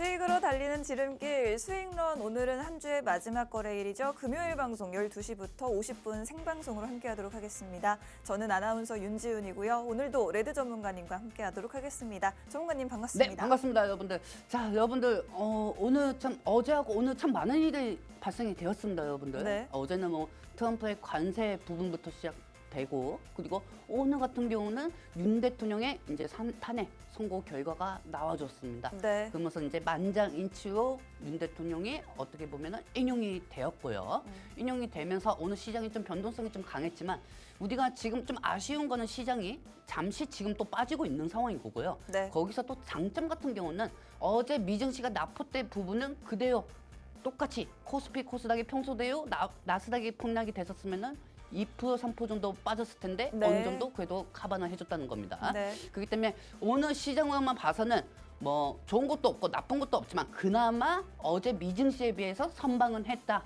수익으로 달리는 지름길 수익런 오늘은 한 주의 마지막 거래일이죠. 금요일 방송 12시부터 50분 생방송으로 함께하도록 하겠습니다. 저는 아나운서 윤지훈이고요. 오늘도 레드 전문가님과 함께하도록 하겠습니다. 전문가님 반갑습니다. 네, 반갑습니다, 여러분들. 자, 여러분들 오늘 참 어제하고 오늘 참 많은 일이 발생이 되었습니다, 여러분들. 네. 어제는 뭐 트럼프의 관세 부분부터 시작되고 그리고 오늘 같은 경우는 윤 대통령의 이제 탄핵 선고 결과가 나와줬습니다. 네. 그러면서 이제 만장일치로 윤 대통령이 어떻게 보면은 인용이 되었고요. 인용이 되면서 오늘 시장이 좀 변동성이 좀 강했지만 우리가 지금 좀 아쉬운 거는 시장이 잠시 지금 또 빠지고 있는 상황인 거고요. 네. 거기서 또 장점 같은 경우는 어제 미증시가 납포대 부분은 그대로 똑같이 코스피, 코스닥이 평소대로 나스닥이 폭락이 됐었으면은 2% 3% 정도 빠졌을 텐데 네. 어느 정도 그래도 카바는 해줬다는 겁니다. 네. 그렇기 때문에 오늘 시장으로만 봐서는 뭐 좋은 것도 없고 나쁜 것도 없지만 그나마 어제 미증시에 비해서 선방은 했다.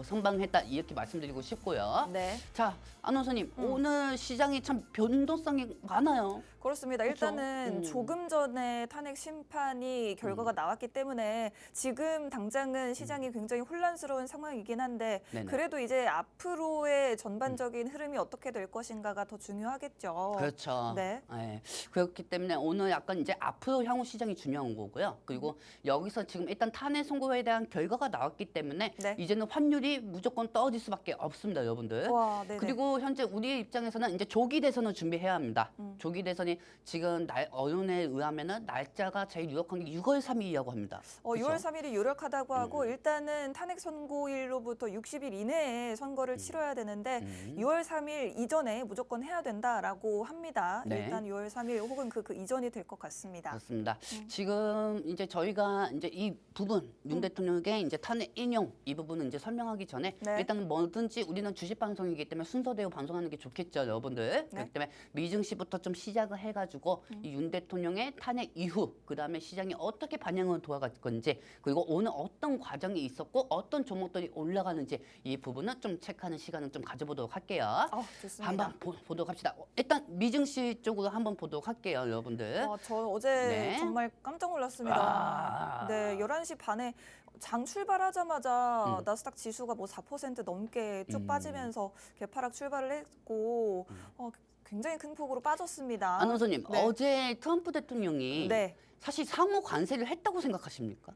선방했다 이렇게 말씀드리고 싶고요. 네. 자, 아나운서님 오늘 시장이 참 변동성이 많아요. 그렇습니다. 그렇죠? 일단은 조금 전에 탄핵 심판이 결과가 나왔기 때문에 지금 당장은 시장이 굉장히 혼란스러운 상황이긴 한데 네네. 그래도 이제 앞으로의 전반적인 흐름이 어떻게 될 것인가가 더 중요하겠죠. 그렇죠. 네. 네. 그렇기 때문에 오늘 약간 이제 앞으로 향후 시장이 중요한 거고요. 그리고 여기서 지금 일단 탄핵 선고에 대한 결과가 나왔기 때문에 네. 이제는 환율이 무조건 떨어질 수밖에 없습니다, 여러분들. 와, 네네. 그리고 현재 우리 입장에서는 이제 조기 대선을 준비해야 합니다. 조기 대선이 지금 언론에 의하면은 날짜가 제일 유력한 게 6월 3일이라고 합니다. 6월 3일이 유력하다고 하고 일단은 탄핵 선고일로부터 60일 이내에 선거를 치러야 되는데 6월 3일 이전에 무조건 해야 된다라고 합니다. 네. 일단 6월 3일 혹은 그 이전이 될 것 같습니다. 그렇습니다. 지금 이제 저희가 이제 이 부분 윤 대통령에게 이제 탄핵 인용 이 부분은 이제 설명하기 전에 네. 일단은 뭐든지 우리는 주식 방송이기 때문에 순서대로 방송하는 게 좋겠죠, 여러분들. 그렇기 때문에 미증시부터 좀 시작을 해가지고 이 윤 대통령의 탄핵 이후 그 다음에 시장이 어떻게 반영을 돌아갈 건지 그리고 오늘 어떤 과정이 있었고 어떤 종목들이 올라가는지 이 부분은 좀 체크하는 시간을 좀 가져보도록 할게요. 좋습니다. 한번 보도록 합시다. 일단 미증시 쪽으로 한번 보도록 할게요, 여러분들. 저 어제 네. 정말 깜짝 놀랐습니다. 네, 11시 반에 장 출발하자마자 나스닥 지수가 뭐 4% 넘게 쭉 빠지면서 개파락 출발을 했고 굉장히 큰 폭으로 빠졌습니다. 아나운서님, 네. 어제 트럼프 대통령이 네. 사실 상호 관세를 했다고 생각하십니까?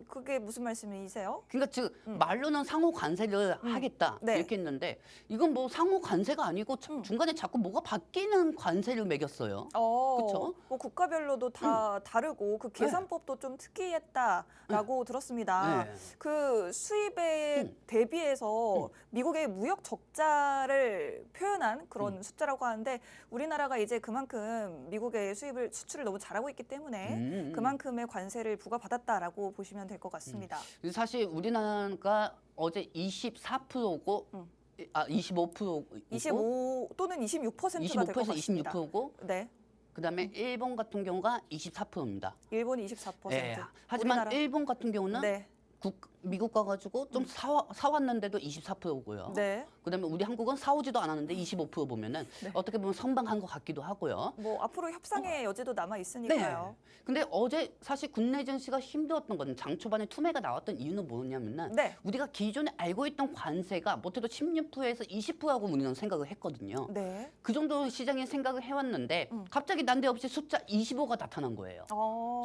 그게 무슨 말씀이세요? 그러니까 즉 말로는 상호 관세를 하겠다 네. 이렇게 했는데 이건 뭐 상호 관세가 아니고 중간에 자꾸 뭐가 바뀌는 관세를 매겼어요. 그쵸? 뭐 국가별로도 다 다르고 그 계산법도 좀 특이했다라고 들었습니다. 네. 그 수입에 대비해서 미국의 무역 적자를 표현한 그런 숫자라고 하는데 우리나라가 이제 그만큼 미국의 수출을 너무 잘하고 있기 때문에 그만큼의 관세를 부과받았다라고 보시면 될 것 같습니다. 사실 우리나라가 어제 24%고 25%고 25 또는 26%가 될 것 25%에서 같습니다. 26%고 네. 그다음에 일본 같은 경우가 24%입니다. 일본이 24%. 하지만 우리나라- 일본 같은 경우는 네. 미국 가가지고 좀 사왔는데도 24%고요. 네. 그다음에 우리 한국은 사오지도 않았는데 25% 보면은 어떻게 보면 선방한 것 같기도 하고요. 뭐 앞으로 협상의 여지도 남아 있으니까요. 네. 근데 어제 사실 국내 증시가 힘들었던 건 장 초반에 투매가 나왔던 이유는 뭐냐면은 네. 우리가 기존에 알고 있던 관세가 못해도 16%에서 20%라고 우리는 생각을 했거든요. 네. 그 정도 시장이 생각을 해왔는데 갑자기 난데없이 숫자 25가 나타난 거예요.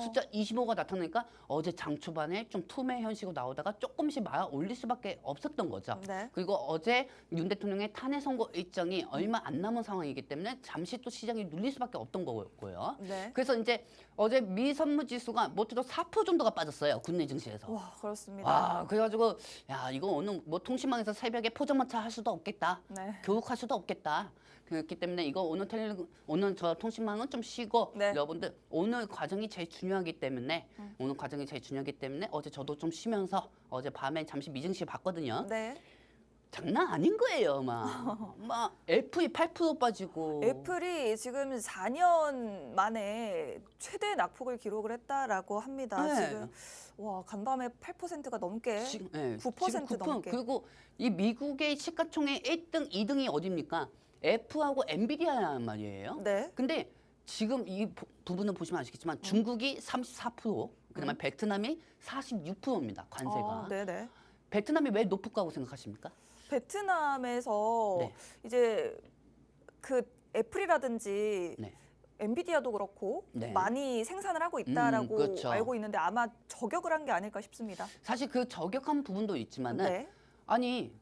숫자 25가 나타나니까 어제 장 초반에 좀 투매 현식으로 나오다가 조금씩 말아 올릴 수밖에 없었던 거죠. 네. 그리고 어제 윤 대통령의 탄핵 선고 일정이 얼마 안 남은 상황이기 때문에 잠시 또 시장이 눌릴 수밖에 없던 거고요. 네. 그래서 이제 어제 미 선물 지수가 못해도 4% 정도가 빠졌어요. 국내 증시에서. 와, 그렇습니다. 와, 그래가지고 야 이거 오늘 뭐 통신망에서 새벽에 포장마차 할 수도 없겠다. 네. 교육할 수도 없겠다. 그렇기 때문에 이거 오늘 저 통신망은 좀 쉬고 네. 여러분들 오늘 과정이 제일 중요하기 때문에 오늘 과정이 제일 중요하기 때문에 어제 저도 좀 쉬면서 어제 밤에 잠시 미증시 봤거든요. 네. 장난 아닌 거예요, 막 애플이 8% 빠지고. 애플이 지금 4년 만에 최대 낙폭을 기록을 했다라고 합니다. 네. 지금 와, 간밤에 8%가 넘게 지금, 네, 9% 지금 9%. 넘게. 그리고 이 미국의 시가총액 1등, 2등이 어딥니까? 애플하고 엔비디아란 말이에요. 네. 근데 지금 이 부분을 보시면 아시겠지만 중국이 34%, 그다음에 베트남이 46%입니다. 관세가. 네네. 베트남이 왜 높을까고 생각하십니까? 베트남에서 네. 이제 그 애플이라든지 네. 엔비디아도 그렇고 네. 많이 생산을 하고 있다라고 그렇죠. 알고 있는데 아마 저격을 한 게 아닐까 싶습니다. 사실 그 저격한 부분도 있지만은 네. 아니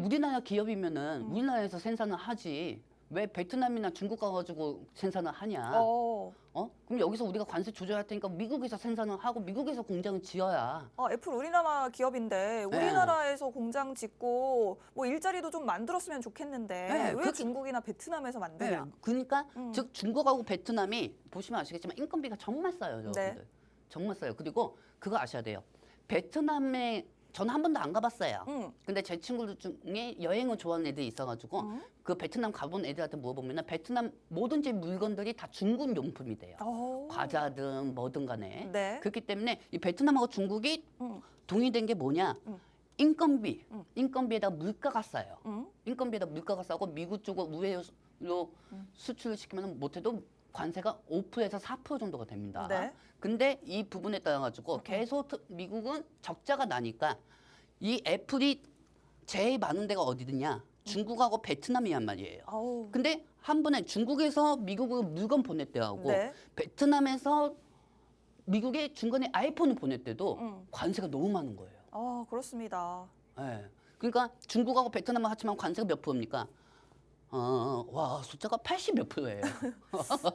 우리나라 기업이면은 우리나라에서 생산을 하지 왜 베트남이나 중국 가가지고 생산을 하냐? 그럼 여기서 우리가 관세 조절할 테니까 미국에서 생산을 하고 미국에서 공장을 지어야. 애플 우리나라 기업인데 우리나라에서 공장 짓고 뭐 일자리도 좀 만들었으면 좋겠는데 네, 왜 중국이나 베트남에서 만드냐? 네, 그러니까 즉 중국하고 베트남이 보시면 아시겠지만 인건비가 정말 싸요, 여러분들. 네. 정말 싸요. 그리고 그거 아셔야 돼요. 베트남에 저는 한 번도 안 가봤어요. 근데 제 친구들 중에 여행을 좋아하는 애들이 있어가지고 그 베트남 가본 애들한테 물어보면 베트남 모든지 물건들이 다 중국 용품이 돼요. 과자든 뭐든 간에. 네. 그렇기 때문에 이 베트남하고 중국이 동의된 게 뭐냐? 인건비. 인건비에다 물가가 싸요. 인건비에다 물가가 싸고 미국 쪽으로 우회로 수출을 시키면 못해도 관세가 5%에서 4% 정도가 됩니다. 네. 근데 이 부분에 따라 가지고 계속 미국은 적자가 나니까 이 애플이 제일 많은 데가 어디느냐? 중국하고 베트남이란 말이에요. 근데 한 번에 중국에서 미국으로 물건 보낼 때하고 네. 베트남에서 미국에 중간에 아이폰을 보낼 때도 관세가 너무 많은 거예요. 그렇습니다. 네. 그러니까 중국하고 베트남은 합치면 관세가 몇 프로입니까? 와 숫자가 80 몇 프로예요.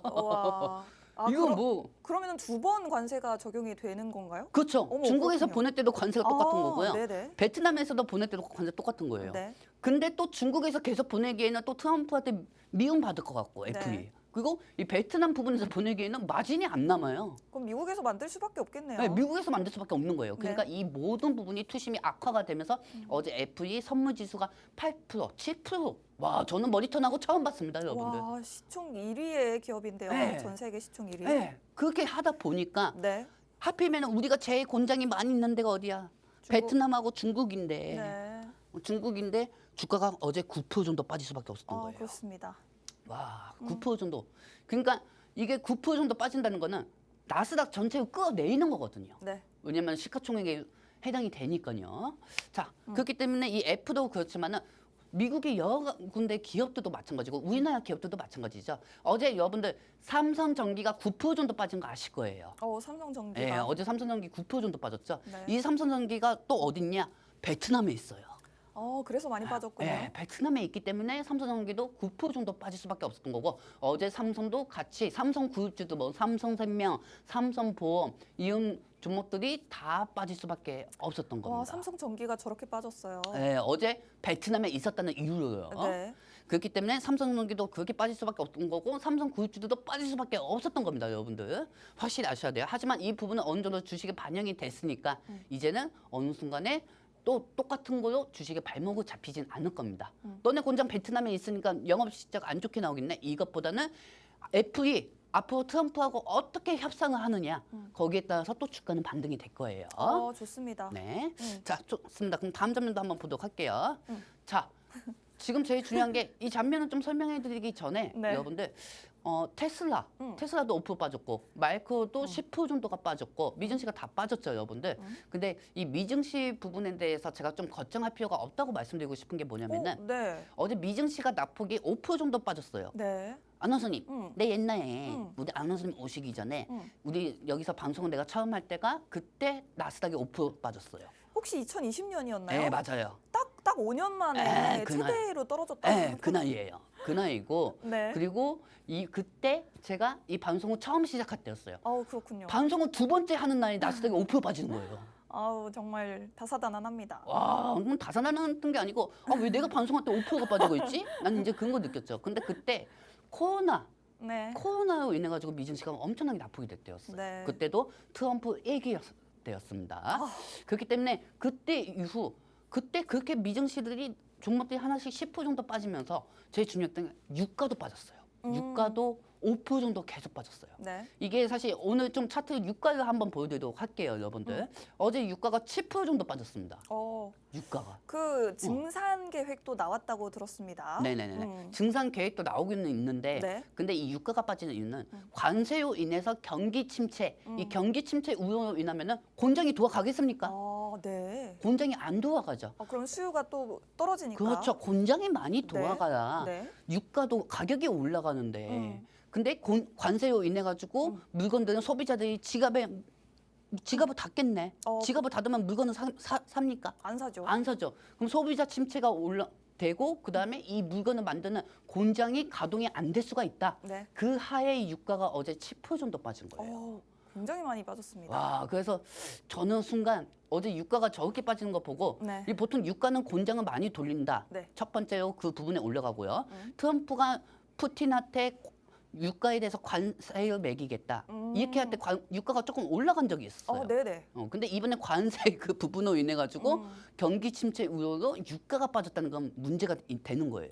와. 이건 뭐 그러면 두 번 관세가 적용이 되는 건가요? 그렇죠. 어머, 중국에서 그렇군요. 보낼 때도 관세가 똑같은 거고요. 네네. 베트남에서도 보낼 때도 관세 똑같은 거예요. 네. 근데 또 중국에서 계속 보내기에는 또 트럼프한테 미움받을 것 같고 애플이. 네. 그리고 이 베트남 부분에서 보내기에는 마진이 안 남아요. 그럼 미국에서 만들 수밖에 없겠네요. 네, 미국에서 만들 수밖에 없는 거예요. 그러니까 이 모든 부분이 투심이 악화가 되면서 어제 애플이 선물 지수가 8%, 7%. 와, 저는 머리턴하고 처음 봤습니다, 여러분들. 와, 시총 1위의 기업인데요. 네. 전 세계 시총 1위. 네, 그렇게 하다 보니까 네. 하필이면 우리가 제일 공장이 많이 있는 데가 어디야? 베트남하고 중국인데. 네. 중국인데 주가가 어제 9% 정도 빠질 수밖에 없었던 거예요. 그렇습니다. 와, 9% 정도. 그러니까 이게 9% 정도 빠진다는 거는 나스닥 전체를 끌어내리는 거거든요. 네. 왜냐하면 시가총액에 해당이 되니까요. 자, 그렇기 때문에 이 애플도 그렇지만은 미국의 여러 군데 기업들도 마찬가지고 우리나라 기업들도 마찬가지죠. 어제 여러분들 삼성전기가 9% 정도 빠진 거 아실 거예요. 삼성전기가. 네, 어제 삼성전기 9% 정도 빠졌죠. 네. 이 삼성전기가 또 어딨냐? 베트남에 있어요. 그래서 많이 빠졌군요. 네, 베트남에 있기 때문에 삼성전기도 9% 정도 빠질 수밖에 없었던 거고 어제 삼성도 같이 삼성그룹주도 뭐 삼성생명, 삼성보험 이런 종목들이 다 빠질 수밖에 없었던 겁니다. 와, 삼성전기가 저렇게 빠졌어요. 네, 어제 베트남에 있었다는 이유로요. 네. 그렇기 때문에 삼성전기도 그렇게 빠질 수밖에 없던 거고 삼성그룹주도 빠질 수밖에 없었던 겁니다, 여러분들. 확실히 아셔야 돼요. 하지만 이 부분은 어느 정도 주식에 반영이 됐으니까 이제는 어느 순간에 또 똑같은 걸로 주식에 발목을 잡히진 않을 겁니다. 너네 공장 베트남에 있으니까 영업 실적 안 좋게 나오겠네. 이것보다는 애플이 앞으로 트럼프하고 어떻게 협상을 하느냐 거기에 따라서 또 주가는 반등이 될 거예요. 좋습니다. 네, 자 좋습니다. 그럼 다음 장면도 한번 보도록 할게요. 자, 지금 제일 중요한 게 이 장면을 좀 설명해드리기 전에 네. 여러분들 테슬라도 5% 빠졌고 마이크로도 10% 정도가 빠졌고 미증시가 다 빠졌죠, 여러분들. 근데 이 미증시 부분에 대해서 제가 좀 걱정할 필요가 없다고 말씀드리고 싶은 게 뭐냐면은 네. 어제 미증시가 낙폭이 5% 정도 빠졌어요. 네. 아나운서님, 내 옛날에 응. 우리 아나운서님 오시기 전에 응. 우리 여기서 방송을 내가 처음 할 때가 그때 나스닥이 5% 빠졌어요. 혹시 2020년이었나요? 네, 맞아요. 딱 5년 만에 그 날. 최대로 떨어졌다. 네, 그 나이예요. 그 나이고 네. 그리고 그때 제가 이 방송을 처음 시작할 때였어요. 그렇군요. 방송을 두 번째 하는 날이 나스닥이 5% 빠지는 거예요. 정말 다사다난합니다. 와, 그럼 다산하는 게 아니고 왜 내가 방송할 때 5%가 빠지고 있지? 난 이제 그런 거 느꼈죠. 근데 그때 네. 코로나로 인해 가지고 미증시가 엄청나게 낙폭이 됐대였어요. 네. 그때도 트럼프 얘기였대였습니다. 그렇기 때문에 그때 이후 그때 그렇게 미증시들이 종목들이 하나씩 10% 정도 빠지면서 제일 중요했던 게 유가도 빠졌어요. 유가도 5% 정도 계속 빠졌어요. 네. 이게 사실 오늘 좀 차트 유가를 한번 보여드리도록 할게요, 여러분들. 어제 유가가 7% 정도 빠졌습니다. 유가가. 그 증산 계획도 나왔다고 들었습니다. 네네네. 증산 계획도 나오기는 있는데, 네. 근데 이 유가가 빠지는 이유는 관세로 인해서 경기 침체, 이 경기 침체 우려로 인하면은 공장이 돌아가겠습니까? 네. 공장이 안 돌아가죠. 그럼 수요가 또 떨어지니까. 그렇죠. 공장이 많이 돌아가야 네. 유가도 가격이 올라가는데, 근데 관세로 인해 가지고 물건들은 소비자들이 지갑을 닫겠네. 지갑을 닫으면 물건을 삽니까? 안 사죠. 안 사죠. 그럼 소비자 침체가 되고 그다음에 이 물건을 만드는 공장이 가동이 안 될 수가 있다. 네. 그 하에 유가가 어제 10% 정도 빠진 거예요. 굉장히 많이 빠졌습니다. 와, 그래서 저는 순간 어제 유가가 저렇게 빠지는 거 보고 네. 이 보통 유가는 공장을 많이 돌린다. 네. 첫 번째로 그 부분에 올라가고요. 트럼프가 푸틴한테 유가에 대해서 관세를 매기겠다. 이렇게 할 때 유가가 조금 올라간 적이 있었어요. 네네. 근데 이번에 관세 그 부분으로 인해 가지고 경기 침체 우려로 유가가 빠졌다는 건 문제가 되는 거예요.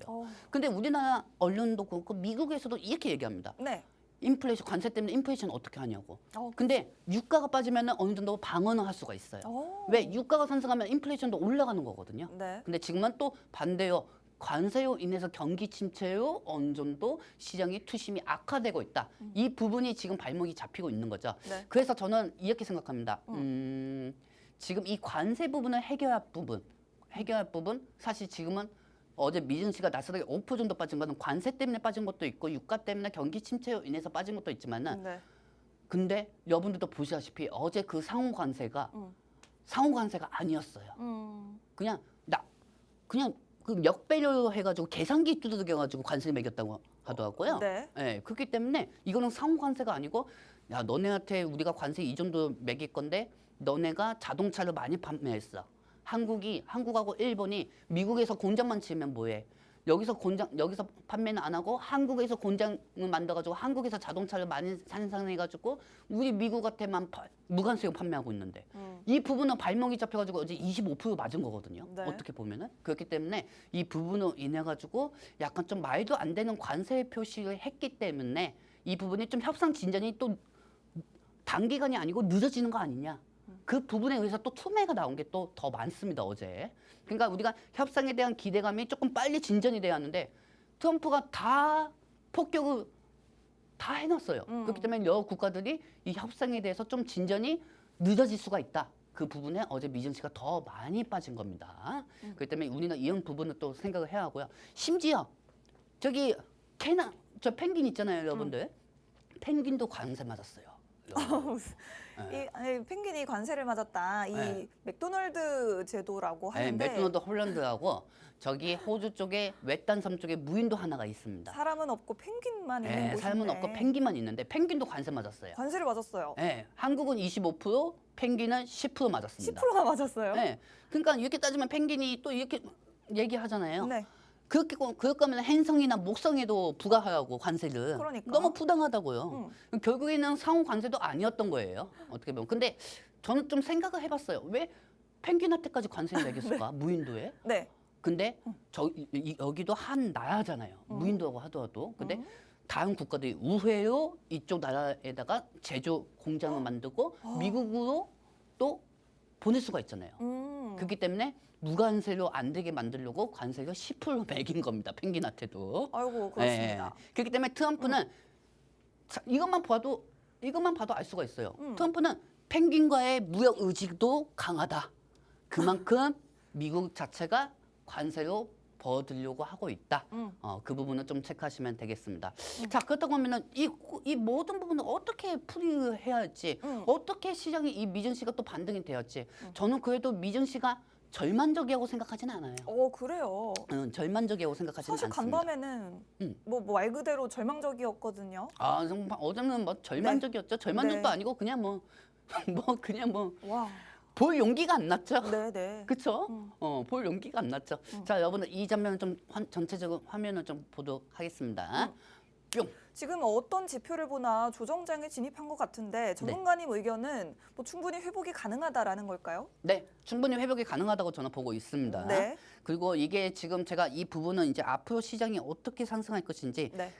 근데 우리나라 언론도 그렇고 미국에서도 이렇게 얘기합니다. 네. 인플레이션 관세 때문에 인플레이션 어떻게 하냐고. 근데 유가가 빠지면은 어느 정도 방어는 할 수가 있어요. 왜 유가가 상승하면 인플레이션도 올라가는 거거든요. 네. 근데 지금은 또 반대요. 관세로 인해서 경기 침체로 어느 정도 시장의 투심이 악화되고 있다. 이 부분이 지금 발목이 잡히고 있는 거죠. 네. 그래서 저는 이렇게 생각합니다. 지금 이 관세 부분을 해결할 부분 사실 지금은 어제 미증 씨가 나스닥이 5% 정도 빠진 거는 관세 때문에 빠진 것도 있고 유가 때문에 경기 침체로 인해서 빠진 것도 있지만은 네. 근데 여러분들도 보시다시피 어제 그 상호 관세가 아니었어요. 그냥 그 역배려 해가지고 계산기 두들겨가지고 관세 매겼다고 하더라고요. 네. 그렇기 때문에 이거는 상호 관세가 아니고 야 너네한테 우리가 관세 이 정도 매길 건데 너네가 자동차를 많이 판매했어. 한국하고 일본이 미국에서 공장만 치면 뭐해? 여기서 판매는 안 하고 한국에서 공장을 만들어가지고 한국에서 자동차를 많이 생산해가지고 우리 미국한테만 무관세로 판매하고 있는데 이 부분은 발목이 잡혀가지고 어제 25% 맞은 거거든요. 네. 어떻게 보면은 그렇기 때문에 이 부분으로 인해가지고 약간 좀 말도 안 되는 관세 표시를 했기 때문에 이 부분이 좀 협상 진전이 또 단기간이 아니고 늦어지는 거 아니냐. 그 부분에 의해서 또 투매가 나온 게 또 더 많습니다, 어제. 그러니까 우리가 협상에 대한 기대감이 조금 빨리 진전이 돼야 하는데 트럼프가 다 폭격을 다 해놨어요. 그렇기 때문에 여러 국가들이 이 협상에 대해서 좀 진전이 늦어질 수가 있다. 그 부분에 어제 미증 씨가 더 많이 빠진 겁니다. 그렇기 때문에 우리는 이런 부분을 또 생각을 해야 하고요. 심지어 저기 저 펭귄 있잖아요, 여러분들. 펭귄도 관세 맞았어요. 아니, 펭귄이 관세를 맞았다. 이 맥도널드 제도라고 하는데 맥도날드 홀란드하고 저기 호주 쪽에 외딴섬 쪽에 무인도 하나가 있습니다. 사람은 없고 펭귄만 있는 곳인데 사람은 없고 펭귄만 있는데 펭귄도 관세 맞았어요. 관세를 맞았어요. 한국은 25%, 펭귄은 10% 맞았습니다. 10%가 맞았어요. 그러니까 이렇게 따지면 펭귄이 또 이렇게 얘기하잖아요. 네. 그럴 거면 행성이나 목성에도 부과하라고 관세를. 그러니까. 너무 부당하다고요. 결국에는 상호 관세도 아니었던 거예요. 어떻게 보면. 근데 저는 좀 생각을 해봤어요. 왜 펭귄한테까지 관세를 매겼을까? 무인도에. 네. 근데 여기도 한 나라잖아요. 무인도라고 하더라도. 근데 다른 국가들이 우회로 이쪽 나라에다가 제조 공장을 만들고 미국으로 또 보낼 수가 있잖아요. 그렇기 때문에 무관세로 안 되게 만들려고 관세가 10% 매긴 겁니다. 펭귄한테도. 아이고 그렇습니다. 그렇기 때문에 트럼프는 이것만 봐도 알 수가 있어요. 트럼프는 펭귄과의 무역 의지도 강하다. 그만큼 미국 자체가 관세로 버들려고 하고 있다. 그 부분은 좀 체크하시면 되겠습니다. 자, 그렇다고 하면은 이 모든 부분을 어떻게 풀이해야 할지, 어떻게 시장이 이 미증 씨가 또 반등이 되었지. 저는 그래도 미증 씨가 절망적이라고 생각하지는 않아요. 그래요. 절망적이라고 생각하지는 사실 않습니다. 간밤에는 뭐 말 그대로 절망적이었거든요. 정말 어제는 뭐 절망적이었죠. 절망적도 아니고 그냥 와. 볼 용기가 안 났죠. 네네. 그렇죠? 볼 용기가 안 났죠. 자, 여러분들 이 장면을 좀 전체적으로 화면을 좀 보도록 하겠습니다. 뿅. 지금 어떤 지표를 보나 조정장에 진입한 것 같은데 전문가님 의견은 뭐 충분히 회복이 가능하다라는 걸까요? 네, 충분히 회복이 가능하다고 저는 보고 있습니다. 네. 그리고 이게 지금 제가 이 부분은 이제 앞으로 시장이 어떻게 상승할 것인지 네.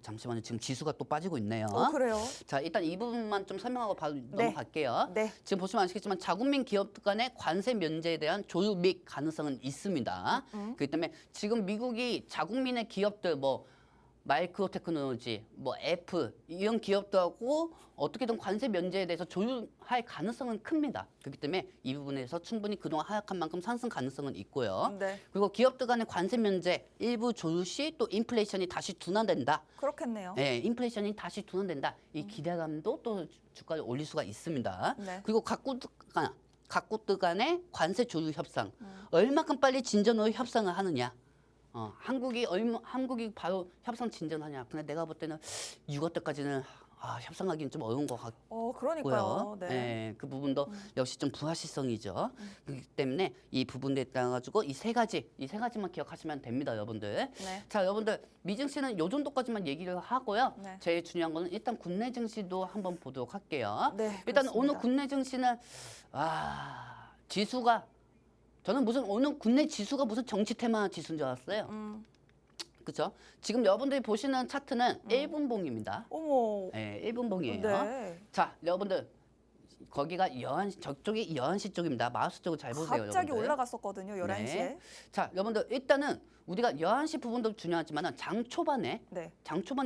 잠시만요. 지금 지수가 또 빠지고 있네요. 그래요? 자, 일단 이 부분만 좀 설명하고 바로 넘어갈게요. 네. 지금 보시면 아시겠지만 자국민 기업 간의 관세 면제에 대한 조율 및 가능성은 있습니다. 그렇기 때문에 지금 미국이 자국민의 기업들 뭐 마이크로 테크놀로지, 뭐 애플 이런 기업들하고 어떻게든 관세 면제에 대해서 조율할 가능성은 큽니다. 그렇기 때문에 이 부분에서 충분히 그동안 하락한 만큼 상승 가능성은 있고요. 네. 그리고 기업들 간의 관세 면제 일부 조율 시 또 인플레이션이 다시 둔화된다. 그렇겠네요. 네, 인플레이션이 다시 둔화된다. 이 기대감도 또 주가를 올릴 수가 있습니다. 네. 그리고 각국들 간의 관세 조율 협상 얼마큼 빨리 진전으로 협상을 하느냐. 한국이 바로 협상 진전하냐. 근데 내가 볼 때는 6월 때까지는 협상하기는 좀 어려운 것 같고요. 그러니까요. 네. 네, 그 부분도 역시 좀 불확실성이죠. 그렇기 때문에 이 부분에 따라 가지고 이 세 가지만 기억하시면 됩니다, 여러분들. 네. 자, 여러분들 미증 시는 요 정도까지만 얘기를 하고요. 네. 제일 중요한 거는 일단 국내 증시도 한번 보도록 할게요. 네, 일단 그렇습니다. 오늘 국내 증시는 지수가 저는 오늘 국내 지수가 무슨 정치 테마 지수인 줄 알았어요. 그렇죠? 지금 여러분들이 보시는 차트는 1분봉입니다. 어머. 네, 1분봉이에요. 네. 자, 여러분들 거기가 11시, 저쪽이 11시 쪽입니다. 마우스 쪽을 잘 보세요, 갑자기 여러분들. 올라갔었거든요. 11시에. 네. 자, 여러분들 일단은 우리가 11시 부분도 중요하지만 장 초반이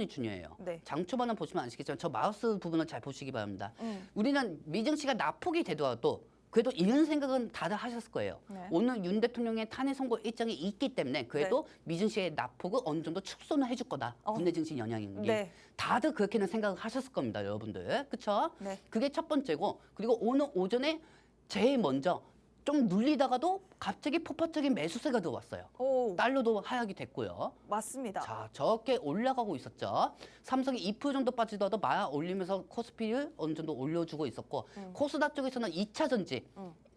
중요해요. 네. 장 초반은 보시면 아시겠지만 저 마우스 부분을 잘 보시기 바랍니다. 음. 우리는 미증시가 낙폭이 되더라도 그래도 이런 생각은 다들 하셨을 거예요. 네. 오늘 윤 대통령의 탄핵 선고 일정이 있기 때문에 그래도 미증시의 낙폭을 어느 정도 축소는 해줄 거다. 국내 증시 영향인 게. 네. 다들 그렇게는 생각을 하셨을 겁니다, 여러분들. 그렇죠? 네. 그게 첫 번째고 그리고 오늘 오전에 제일 먼저 좀 눌리다가도 갑자기 폭발적인 매수세가 들어왔어요. 오, 달러도 하락이 됐고요. 맞습니다. 자, 저렇게 올라가고 있었죠. 삼성이 2% 정도 빠지더라도 마야 올리면서 코스피를 어느 정도 올려주고 있었고 코스닥 쪽에서는 2차 전지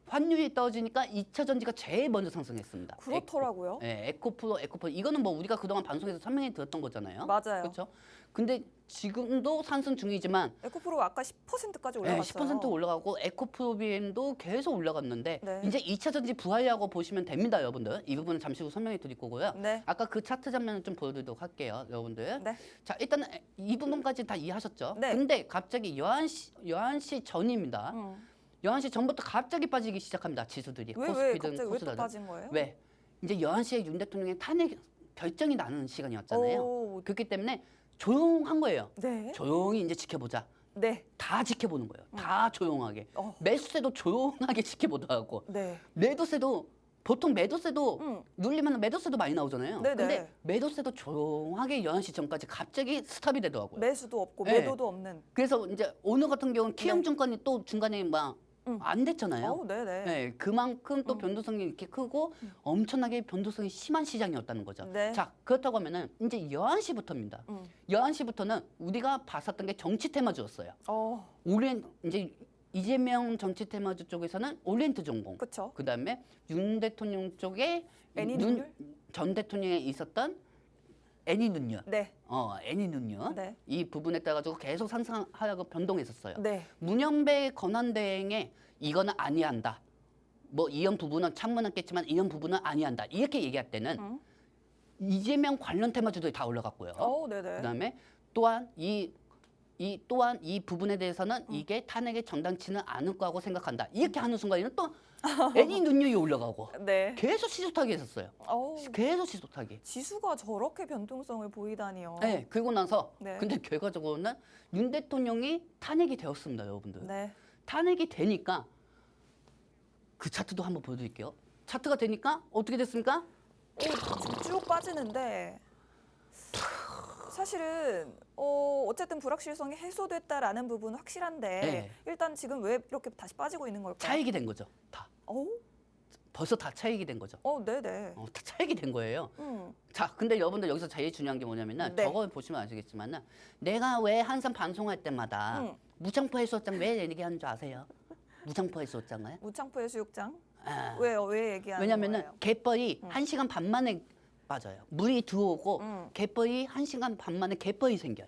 환율이 떨어지니까 2차 전지가 제일 먼저 상승했습니다. 그렇더라고요. 에코프로 이거는 뭐 우리가 그동안 방송에서 설명해 드렸던 거잖아요. 맞아요. 그렇죠? 근데 지금도 상승 중이지만 에코프로 아까 10%까지 올라갔어요. 10% 올라가고 에코프로비엔도 계속 올라갔는데 네. 이제 2차 전지 부활이라고 보시면 됩니다, 여러분들. 이 부분은 잠시 후 설명해 드릴 거고요. 네. 아까 그 차트 장면을 좀 보여드리도록 할게요, 여러분들. 네. 자, 일단 이 부분까지 다 이해하셨죠? 네. 근데 갑자기 11시 전입니다. 11시 전부터 갑자기 빠지기 시작합니다, 지수들이. 왜 코스피든 갑자기 왜 또 코스닥은. 빠진 거예요? 왜? 이제 11시에 윤 대통령의 탄핵 결정이 나는 시간이었잖아요. 오, 그렇기 때문에 조용한 거예요. 네. 조용히 이제 지켜보자. 네. 다 지켜보는 거예요. 다 조용하게. 매수세도 조용하게 지켜보더라고. 네. 매도세도 보통 매도세도 음. 눌리면 매도세도 많이 나오잖아요. 네네. 근데 매도세도 조용하게 11시 전까지 갑자기 스탑이 되더라고요. 매수도 없고 네. 매도도 없는. 그래서 이제 오늘 같은 경우는 키움증권이 또 중간에 막 안 됐잖아요. 네네. 네, 그만큼 또 변동성이 이렇게 크고 엄청나게 변동성이 심한 시장이었다는 거죠. 네. 자, 그렇다고 하면은 이제 11시부터입니다. 11시부터는 우리가 봤었던 게 정치 테마주였어요. 이제 이재명 정치 테마주 쪽에서는 오리엔트 전공. 그렇죠. 그다음에 윤 대통령 쪽에 애니 윤 눈율? 전 대통령에 있었던 애니 눈율. 네. 애니 눈율. 네. 이 부분에 따라 가지고 계속 상승하려고 변동했었어요. 네. 문현배 권한대행에 이거는 아니한다. 뭐 이런 부분은 참문했겠지만 이런 부분은 아니한다. 이렇게 얘기할 때는 이재명 관련 테마주들이 다 올라갔고요. 네네. 그다음에 또한 또한 이 부분에 대해서는 이게 탄핵의 정당치는 않을 거라고 생각한다. 이렇게 하는 순간에는 또 애니 눈율이 올라가고 네. 계속 시소타기 했었어요. 계속 시소타기. 지수가 저렇게 변동성을 보이다니요. 네, 그리고 나서 네. 근데 결과적으로는 윤 대통령이 탄핵이 되었습니다, 여러분들. 네. 탄핵이 되니까 그 차트도 한번 보여드릴게요. 차트가 되니까 어떻게 됐습니까? 지금 쭉 빠지는데 사실은 어쨌든 불확실성이 해소됐다라는 부분은 확실한데 네. 일단 지금 왜 이렇게 다시 빠지고 있는 걸까요? 차익이 된 거죠, 다. 벌써 다 차익이 된 거죠. 네네. 다 차익이 된 거예요. 자, 근데 여러분들 여기서 제일 중요한 게 뭐냐면은 네. 저거 보시면 아시겠지만은 내가 왜 항상 방송할 때마다 무창포 해수욕장 왜 얘기하는 줄 아세요? 무창포 해수욕장을? 무창포 해수욕장? 아, 왜 얘기하는 왜냐면은 거예요? 갯벌이 1시간 반 만에 빠져요. 물이 들어오고 갯벌이 1시간 반 만에 갯벌이 생겨요.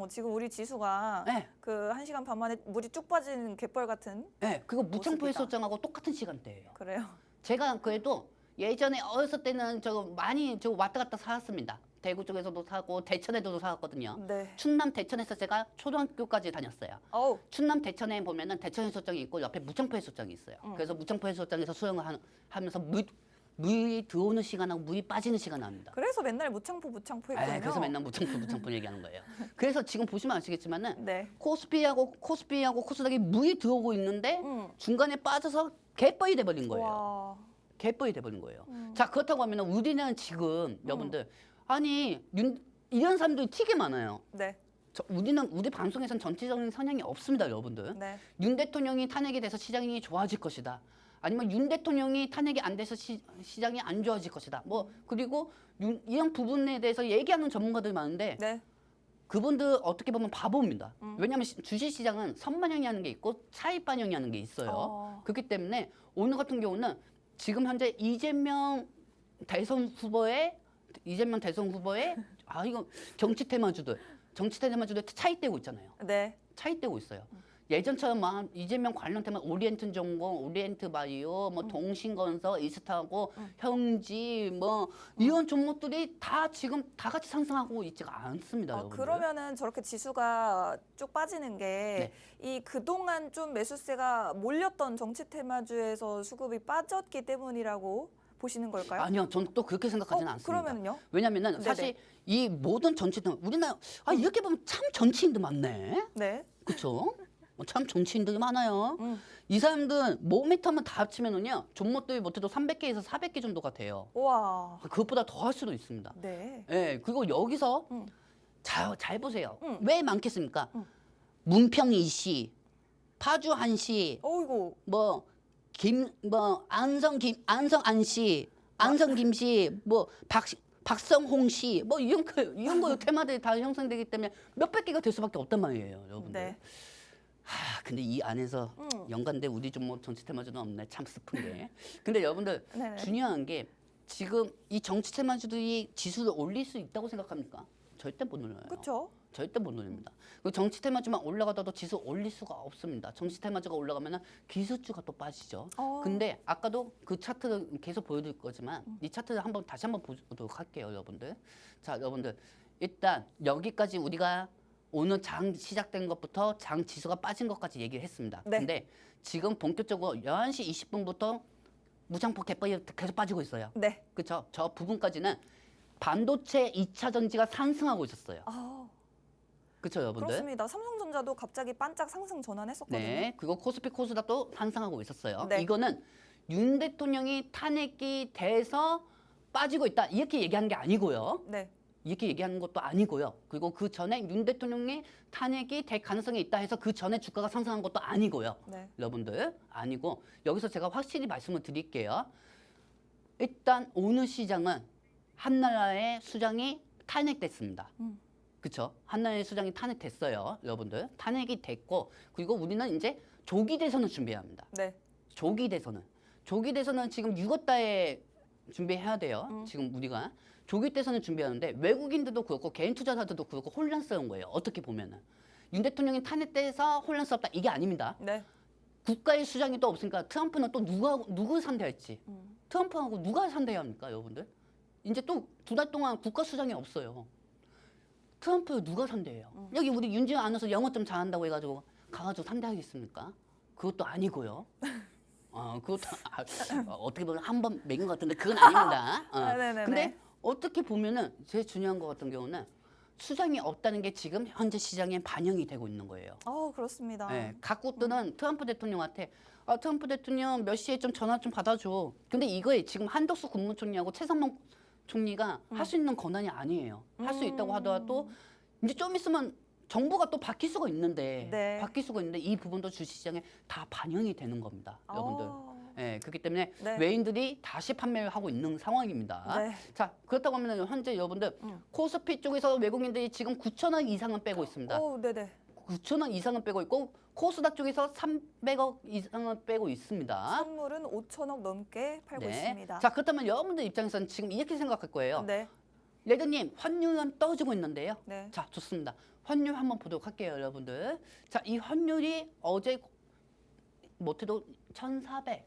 지금 우리 지수가 네. 그 1시간 반 만에 물이 쭉 빠진 갯벌 같은. 네, 그거 무창포 모습이다. 해수욕장하고 똑같은 시간대예요. 그래요. 제가 그래도 예전에 어렸을 때는 많이 왔다 갔다 살았습니다. 대구 쪽에서도 사고 대천에도 살았거든요. 네. 충남 대천에서 제가 초등학교까지 다녔어요. 어우. 충남 대천에 보면은 대천 해수욕장이 있고 옆에 무창포 해수욕장이 있어요. 그래서 무창포 해수욕장에서 수영을 하면서 물이 들어오는 시간하고 물이 빠지는 시간 합니다. 그래서 맨날 무창포 했거든요. 그래서 맨날 무창포 얘기하는 거예요. 그래서 지금 보시면 아시겠지만은 네. 코스피하고 코스닥이 물이 들어오고 있는데 중간에 빠져서 갯벌이 돼버린 거예요. 와. 갯벌이 돼버린 거예요. 자, 그렇다고 하면 우리는 지금 여러분들 아니 이런 사람들이 되게 많아요. 네. 우리 방송에선 전체적인 성향이 없습니다, 여러분들. 네. 윤 대통령이 탄핵이 돼서 시장이 좋아질 것이다. 아니면 윤 대통령이 탄핵이 안 돼서 시장이 안 좋아질 것이다. 뭐 그리고 이런 부분에 대해서 얘기하는 전문가들이 많은데 네. 그분들 어떻게 보면 바보입니다. 왜냐하면 주식시장은 선반영이라는 게 있고 차익 반영이라는 게 있어요. 그렇기 때문에 오늘 같은 경우는 지금 현재 이재명 대선 후보의 이거 정치 테마주들 차익되고 있잖아요. 네. 차익되고 있어요. 예전처럼 막 이재명 관련 테마 오리엔트 전공, 오리엔트 바이오, 뭐 동신건설, 이스타고, 형지 뭐 이런 종목들이 다 지금 다 같이 상승하고 있지가 않습니다. 여러분들. 그러면은 저렇게 지수가 쭉 빠지는 게 이 그동안 좀 매수세가 몰렸던 정치 테마주에서 수급이 빠졌기 때문이라고 보시는 걸까요? 아니요, 저는 또 그렇게 생각하지는 않습니다. 그러면은요? 왜냐면은 네네. 사실 이 모든 정치들 우리나라 이렇게 보면 참 정치인들 많네. 네. 그렇죠? 참 정치인들이 많아요. 이 사람들 모멘텀을 다 합치면은요 종목들이 못해도 300개에서 400개 정도가 돼요. 와. 그것보다 더 할 수도 있습니다. 네. 예, 그리고 여기서 잘 보세요. 응. 왜 많겠습니까? 문평 이씨, 파주 한씨, 어이구. 안성 안씨, 안성 김씨, 박성홍 씨, 이런 거 테마들이 다 형성되기 때문에 몇백 개가 될 수밖에 없단 말이에요, 여러분들. 네. 근데 이 안에서 연관된 우리 좀 정치 테마주는 없네. 참 슬픈 게. 근데 여러분들 네네. 중요한 게 지금 이 정치 테마주들이 지수를 올릴 수 있다고 생각합니까? 절대 못 올려요. 그렇죠. 절대 못 올립니다. 그 정치 테마주만 올라가더라도 지수 올릴 수가 없습니다. 정치 테마주가 올라가면은 기술주가 또 빠지죠. 근데 아까도 그 차트를 계속 보여드릴 거지만 이 차트를 다시 한번 보도록 할게요, 여러분들. 자, 여러분들 일단 여기까지 우리가 오늘 장 시작된 것부터 장 지수가 빠진 것까지 얘기를 했습니다. 네. 근데 지금 본격적으로 11시 20분부터 무창포 갯벌이 계속 빠지고 있어요. 네. 그렇죠? 저 부분까지는 반도체 2차 전지가 상승하고 있었어요. 그렇죠, 여러분들? 그렇습니다. 삼성전자도 갑자기 반짝 상승 전환했었거든요. 네. 그리고 코스피 코스닥도 상승하고 있었어요. 네. 이거는 윤 대통령이 탄핵이 돼서 빠지고 있다. 이렇게 얘기하는 게 아니고요. 네. 이렇게 얘기하는 것도 아니고요. 그리고 그 전에 윤 대통령의 탄핵이 될 가능성이 있다 해서 그 전에 주가가 상승한 것도 아니고요. 네. 여러분들 아니고 여기서 제가 확실히 말씀을 드릴게요. 일단 오늘 시장은 한나라의 수장이 탄핵됐습니다. 그렇죠? 한나라의 수장이 탄핵됐어요. 여러분들 탄핵이 됐고 그리고 우리는 이제 조기 대선을 준비해야 합니다. 네. 조기 대선은 지금 6월 달에 준비해야 돼요. 지금 우리가 조기 대선을 준비하는데 외국인들도 그렇고 개인 투자자들도 그렇고 혼란스러운 거예요. 어떻게 보면은 윤 대통령이 탄핵돼서 혼란스럽다 이게 아닙니다. 네. 국가의 수장이 또 없으니까 트럼프는 또 누구 상대할지 트럼프하고 누가 상대해야 합니까, 여러분들? 이제 또 2달 동안 국가 수장이 없어요. 트럼프 누가 상대해요? 여기 우리 윤지원 아나운서 영어 좀 잘한다고 해가지고 가가지고 상대하겠습니까? 그것도 아니고요. 그것도 어떻게 보면 한 번 매긴 것 같은데 그건 아닙니다. 네네네. 근데 어떻게 보면은 제일 중요한 것 같은 경우는 수장이 없다는 게 지금 현재 시장에 반영이 되고 있는 거예요. 그렇습니다. 네, 각 곳들은 트럼프 대통령한테 트럼프 대통령 몇 시에 좀 전화 좀 받아줘. 근데 이거에 지금 한덕수 국무총리하고 최상목 총리가 할 수 있는 권한이 아니에요. 할 수 있다고 하더라도 이제 좀 있으면 정부가 또 바뀔 수가 있는데 네. 이 부분도 주식시장에 다 반영이 되는 겁니다, 여러분들. 네, 그렇기 때문에 네. 외인들이 다시 판매를 하고 있는 상황입니다. 네. 자, 그렇다고 하면 현재 여러분들 코스피 쪽에서 외국인들이 지금 9천 원 이상은 빼고 있습니다. 네네. 9천억 이상은 빼고 있고 코스닥 쪽에서 300억 이상은 빼고 있습니다. 선물은 5천억 넘게 팔고 있습니다. 자, 그렇다면 여러분들 입장에서는 지금 이렇게 생각할 거예요. 네. 레드님, 환율은 떨어지고 있는데요. 네. 자, 좋습니다. 환율 한번 보도록 할게요, 여러분들. 자, 이 환율이 어제 못해도 1,400.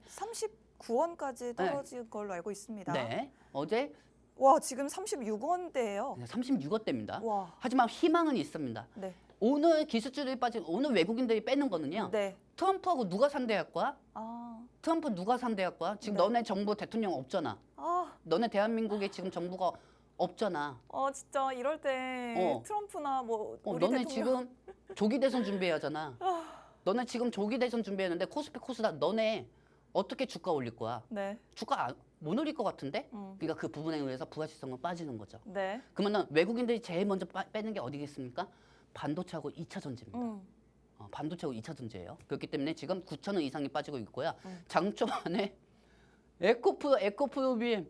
39원까지 떨어진 걸로 알고 있습니다. 네, 어제 와, 지금 36원대예요. 36원대입니다. 와. 하지만 희망은 있습니다. 네. 오늘 기술주들이 빠진 오늘 외국인들이 빼는 거는요. 네. 트럼프하고 누가 상대할 거야? 아. 트럼프 누가 상대할 거야? 지금 네. 너네 정부 대통령 없잖아. 아. 너네 대한민국에 지금 정부가 없잖아. 진짜 이럴 때 트럼프나 뭐 우리 너네 대통령 지금 조기 대선 준비해야 하잖아. 너네 지금 조기 대선 준비했는데 코스피 코스닥 너네 어떻게 주가 올릴 거야? 네. 주가 못 올릴 것 같은데? 음. 그러니까 그 부분에 의해서 부가시성은 빠지는 거죠. 네. 그러면 외국인들이 제일 먼저 빼는 게 어디겠습니까? 반도체하고 2차 전지입니다. 반도체하고 2차 전지예요. 그렇기 때문에 지금 9천 원 이상이 빠지고 있고요. 장초반에 에코프로빔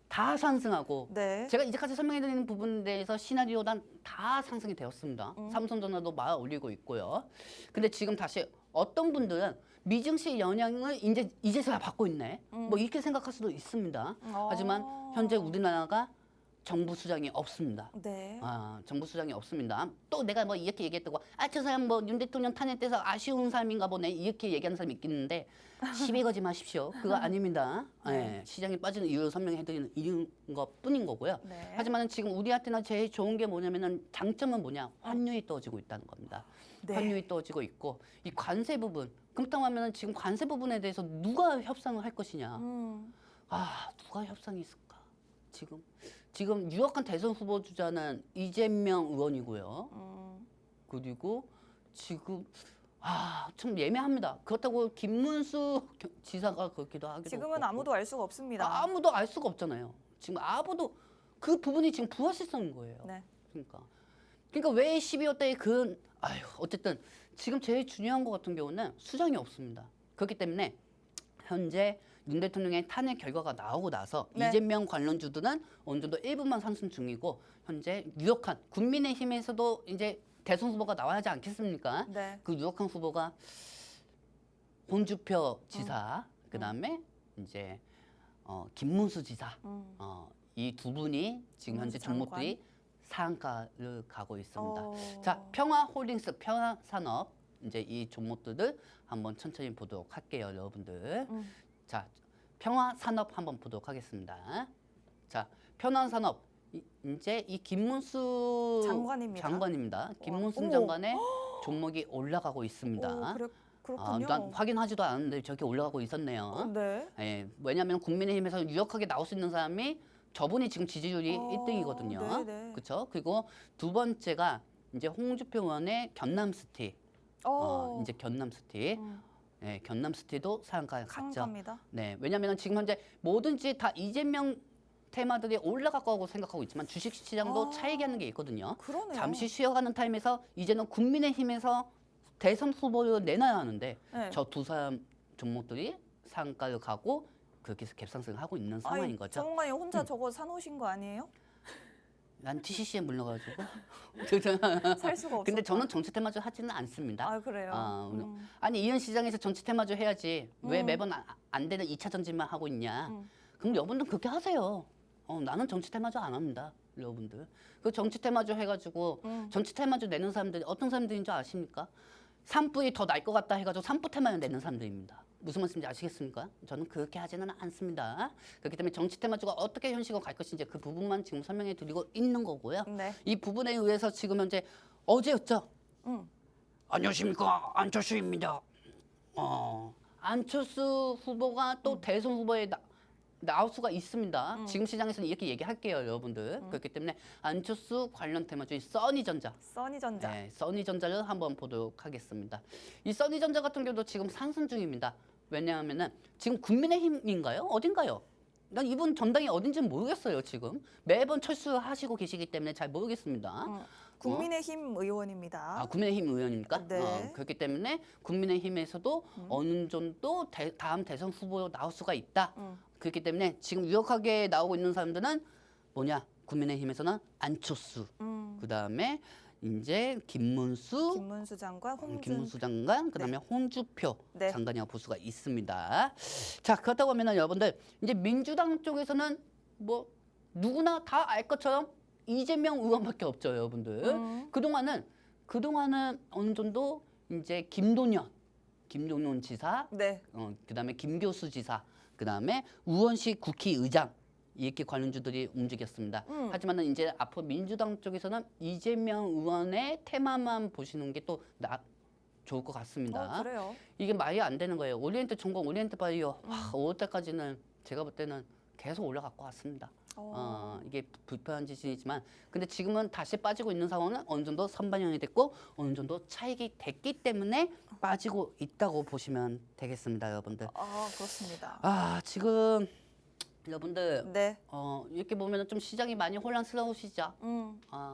다 상승하고 네. 제가 이제까지 설명해드리는 부분에 대해서 시나리오단 다 상승이 되었습니다. 삼성전자도 막 올리고 있고요. 근데 지금 다시 어떤 분들은 미증시 영향을 이제서야 받고 있네. 뭐 이렇게 생각할 수도 있습니다. 하지만 현재 우리나라가 정부 수장이 없습니다. 네. 정부 수장이 없습니다. 또 내가 뭐 이렇게 얘기했다고 저 사람 뭐 윤 대통령 탄핵돼서 아쉬운 사람인가 보네 이렇게 얘기하는 사람이 있겠는데 시비 거지 마십시오. 그거 아닙니다. 네. 시장이 빠지는 이유를 설명해드리는 이유인 것뿐인 거고요. 네. 하지만 지금 우리한테는 제일 좋은 게 뭐냐면은 장점은 뭐냐? 환율이 떨어지고 있다는 겁니다. 네. 환율이 떨어지고 있고 이 관세 부분 그렇다고 하면은 지금 관세 부분에 대해서 누가 협상을 할 것이냐? 누가 협상이 있을까? 지금 유력한 대선 후보 주자는 이재명 의원이고요. 그리고 지금 참 예매합니다. 그렇다고 김문수 지사가 그렇기도 하기도 지금은 없고. 아무도 알 수가 없습니다. 아무도 알 수가 없잖아요. 지금 아무도 그 부분이 지금 불확실성인 거예요. 네. 그러니까 왜 12월 달에 어쨌든 지금 제일 중요한 것 같은 경우는 수장이 없습니다. 그렇기 때문에 현재 윤 대통령의 탄핵 결과가 나오고 나서 네. 이재명 관련주들은 어느 정도 일부만 상승 중이고 현재 유력한 국민의힘에서도 이제 대선 후보가 나와야 하지 않겠습니까? 네. 그 유력한 후보가 홍준표 지사, 그다음에 이제 김문수 지사, 이 두 분이 지금 현재 종목들이 상한가를 가고 있습니다. 자, 평화홀딩스, 평화산업 이제 이 종목들을 한번 천천히 보도록 할게요, 여러분들. 자, 평화산업 한번 보도록 하겠습니다. 자, 평화산업 이제 이 김문수 장관입니다. 김문수 어머. 장관의 종목이 올라가고 있습니다. 그렇군요. 난 확인하지도 않았는데 저렇게 올라가고 있었네요. 네. 왜냐하면 국민의힘에서 유력하게 나올 수 있는 사람이 저분이 지금 지지율이 1등이거든요. 네네. 그렇죠? 그리고 두 번째가 이제 홍준표 의원의 견남스티. 이제 견남스티. 네, 견남스티도 상한가에 갔죠. 상한가입니다. 네, 왜냐하면 지금 현재 뭐든지 다 이재명 테마들이 올라갈 거라고 생각하고 있지만 주식시장도 차익이 하는 게 있거든요. 그러네요. 잠시 쉬어가는 타임에서 이제는 국민의힘에서 대선 후보를 내놔야 하는데 네. 저 두 사람 종목들이 상한가를 가고 그렇게 해서 갭상승을 하고 있는 상황인 거죠. 전문가님 혼자 저거 사놓으신 거 아니에요? 난 TCC에 물러가지고. 살 수가 없어. 근데 저는 정치 테마주 하지는 않습니다. 그래요? 아니 이런 시장에서 정치 테마주 해야지 왜 매번 안 되는 2차 전지만 하고 있냐. 그럼 여러분들 그렇게 하세요. 나는 정치 테마주 안 합니다. 여러분들. 그 정치 테마주 해가지고 정치 테마주 내는 사람들이 어떤 사람들인 줄 아십니까? 산불이 더 날 것 같다 해가지고 산불 테마를 내는 사람들입니다. 무슨 말씀인지 아시겠습니까? 저는 그렇게 하지는 않습니다. 그렇기 때문에 정치 테마주가 어떻게 현실로 갈 것인지 그 부분만 지금 설명해 드리고 있는 거고요. 네. 이 부분에 의해서 지금 현재 어제였죠? 안녕하십니까? 안철수입니다. 안철수 후보가 또 대선 후보에 나올 수가 있습니다. 지금 시장에서는 이렇게 얘기할게요, 여러분들. 그렇기 때문에 안철수 관련 테마주인 써니전자. 네, 써니전자를 한번 보도록 하겠습니다. 이 써니전자 같은 경우도 지금 상승 중입니다. 왜냐하면은 지금 국민의힘인가요? 어딘가요? 난 이분 전당이 어딘지는 모르겠어요, 지금. 매번 철수하시고 계시기 때문에 잘 모르겠습니다. 국민의힘 의원입니다. 국민의힘 의원입니까? 네. 그렇기 때문에 국민의힘에서도 어느 정도 다음 대선 후보로 나올 수가 있다. 그렇기 때문에 지금 유력하게 나오고 있는 사람들은 뭐냐? 국민의힘에서는 안철수, 그다음에 이제 김문수 장관, 홍준. 김문수 장관, 그다음에 홍주표 네. 장관이라고 볼 수가 있습니다. 자, 그렇다고 하면은 여러분들 이제 민주당 쪽에서는 뭐 누구나 다 알 것처럼 이재명 의원밖에 없죠, 여러분들. 그동안은 어느 정도 이제 김동연 지사, 네. 그다음에 김교수 지사, 그다음에 우원식 국회의장 이렇게 관련주들이 움직였습니다. 하지만은 이제 앞으로 민주당 쪽에서는 이재명 의원의 테마만 보시는 게 또 좋을 것 같습니다. 그래요. 이게 말이 안 되는 거예요. 오리엔트 전공, 오리엔트 바이오 5월 달까지는 제가 볼 때는 계속 올라갈 것 같습니다. 이게 불편한 짓이지만 근데 지금은 다시 빠지고 있는 상황은 어느 정도 선반영이 됐고 어느 정도 차익이 됐기 때문에 빠지고 있다고 보시면 되겠습니다, 여러분들. 그렇습니다. 지금 여러분들 네. 이렇게 보면 좀 시장이 많이 혼란스러우시죠.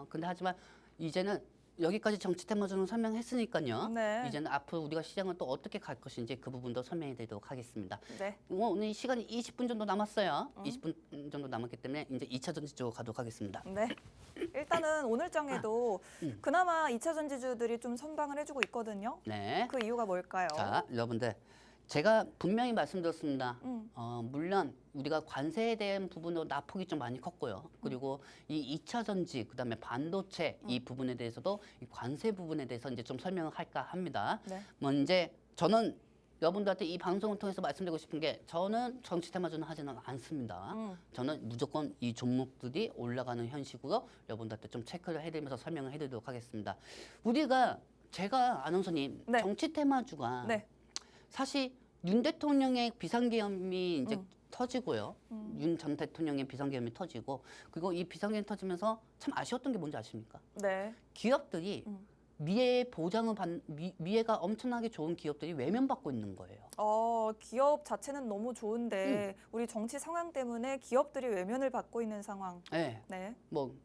근데 하지만 이제는 여기까지 정치 테마주는 설명했으니까요. 네. 이제는 앞으로 우리가 시장은 또 어떻게 갈 것인지 그 부분도 설명해 드리도록 하겠습니다. 네. 오늘 시간이 20분 정도 남았어요. 20분 정도 남았기 때문에 이제 2차 전지 쪽으로 가도록 하겠습니다. 네. 일단은 오늘장에도 그나마 2차 전지주들이 좀 선방을 해주고 있거든요. 네. 그 이유가 뭘까요? 자, 여러분들 제가 분명히 말씀드렸습니다. 음. 물론 우리가 관세에 대한 부분으로 낙폭이 좀 많이 컸고요. 그리고 이 2차 전지, 그다음에 반도체 이 부분에 대해서도 이 관세 부분에 대해서 이제 좀 설명을 할까 합니다. 네. 이제 저는 여러분들한테 이 방송을 통해서 말씀드리고 싶은 게 저는 정치 테마주는 하지는 않습니다. 저는 무조건 이 종목들이 올라가는 현식으로 여러분들한테 좀 체크를 해드리면서 설명을 해드리도록 하겠습니다. 제가 아나운서님 네. 정치 테마주가 네. 사실 윤 대통령의 비상계엄이 이제 터지고요. 윤 전 대통령의 비상계엄이 터지고 그리고 이 비상계엄이 터지면서 참 아쉬웠던 게 뭔지 아십니까? 네. 기업들이 미래 보장을 미래가 엄청나게 좋은 기업들이 외면받고 있는 거예요. 기업 자체는 너무 좋은데 우리 정치 상황 때문에 기업들이 외면을 받고 있는 상황. 네. 네.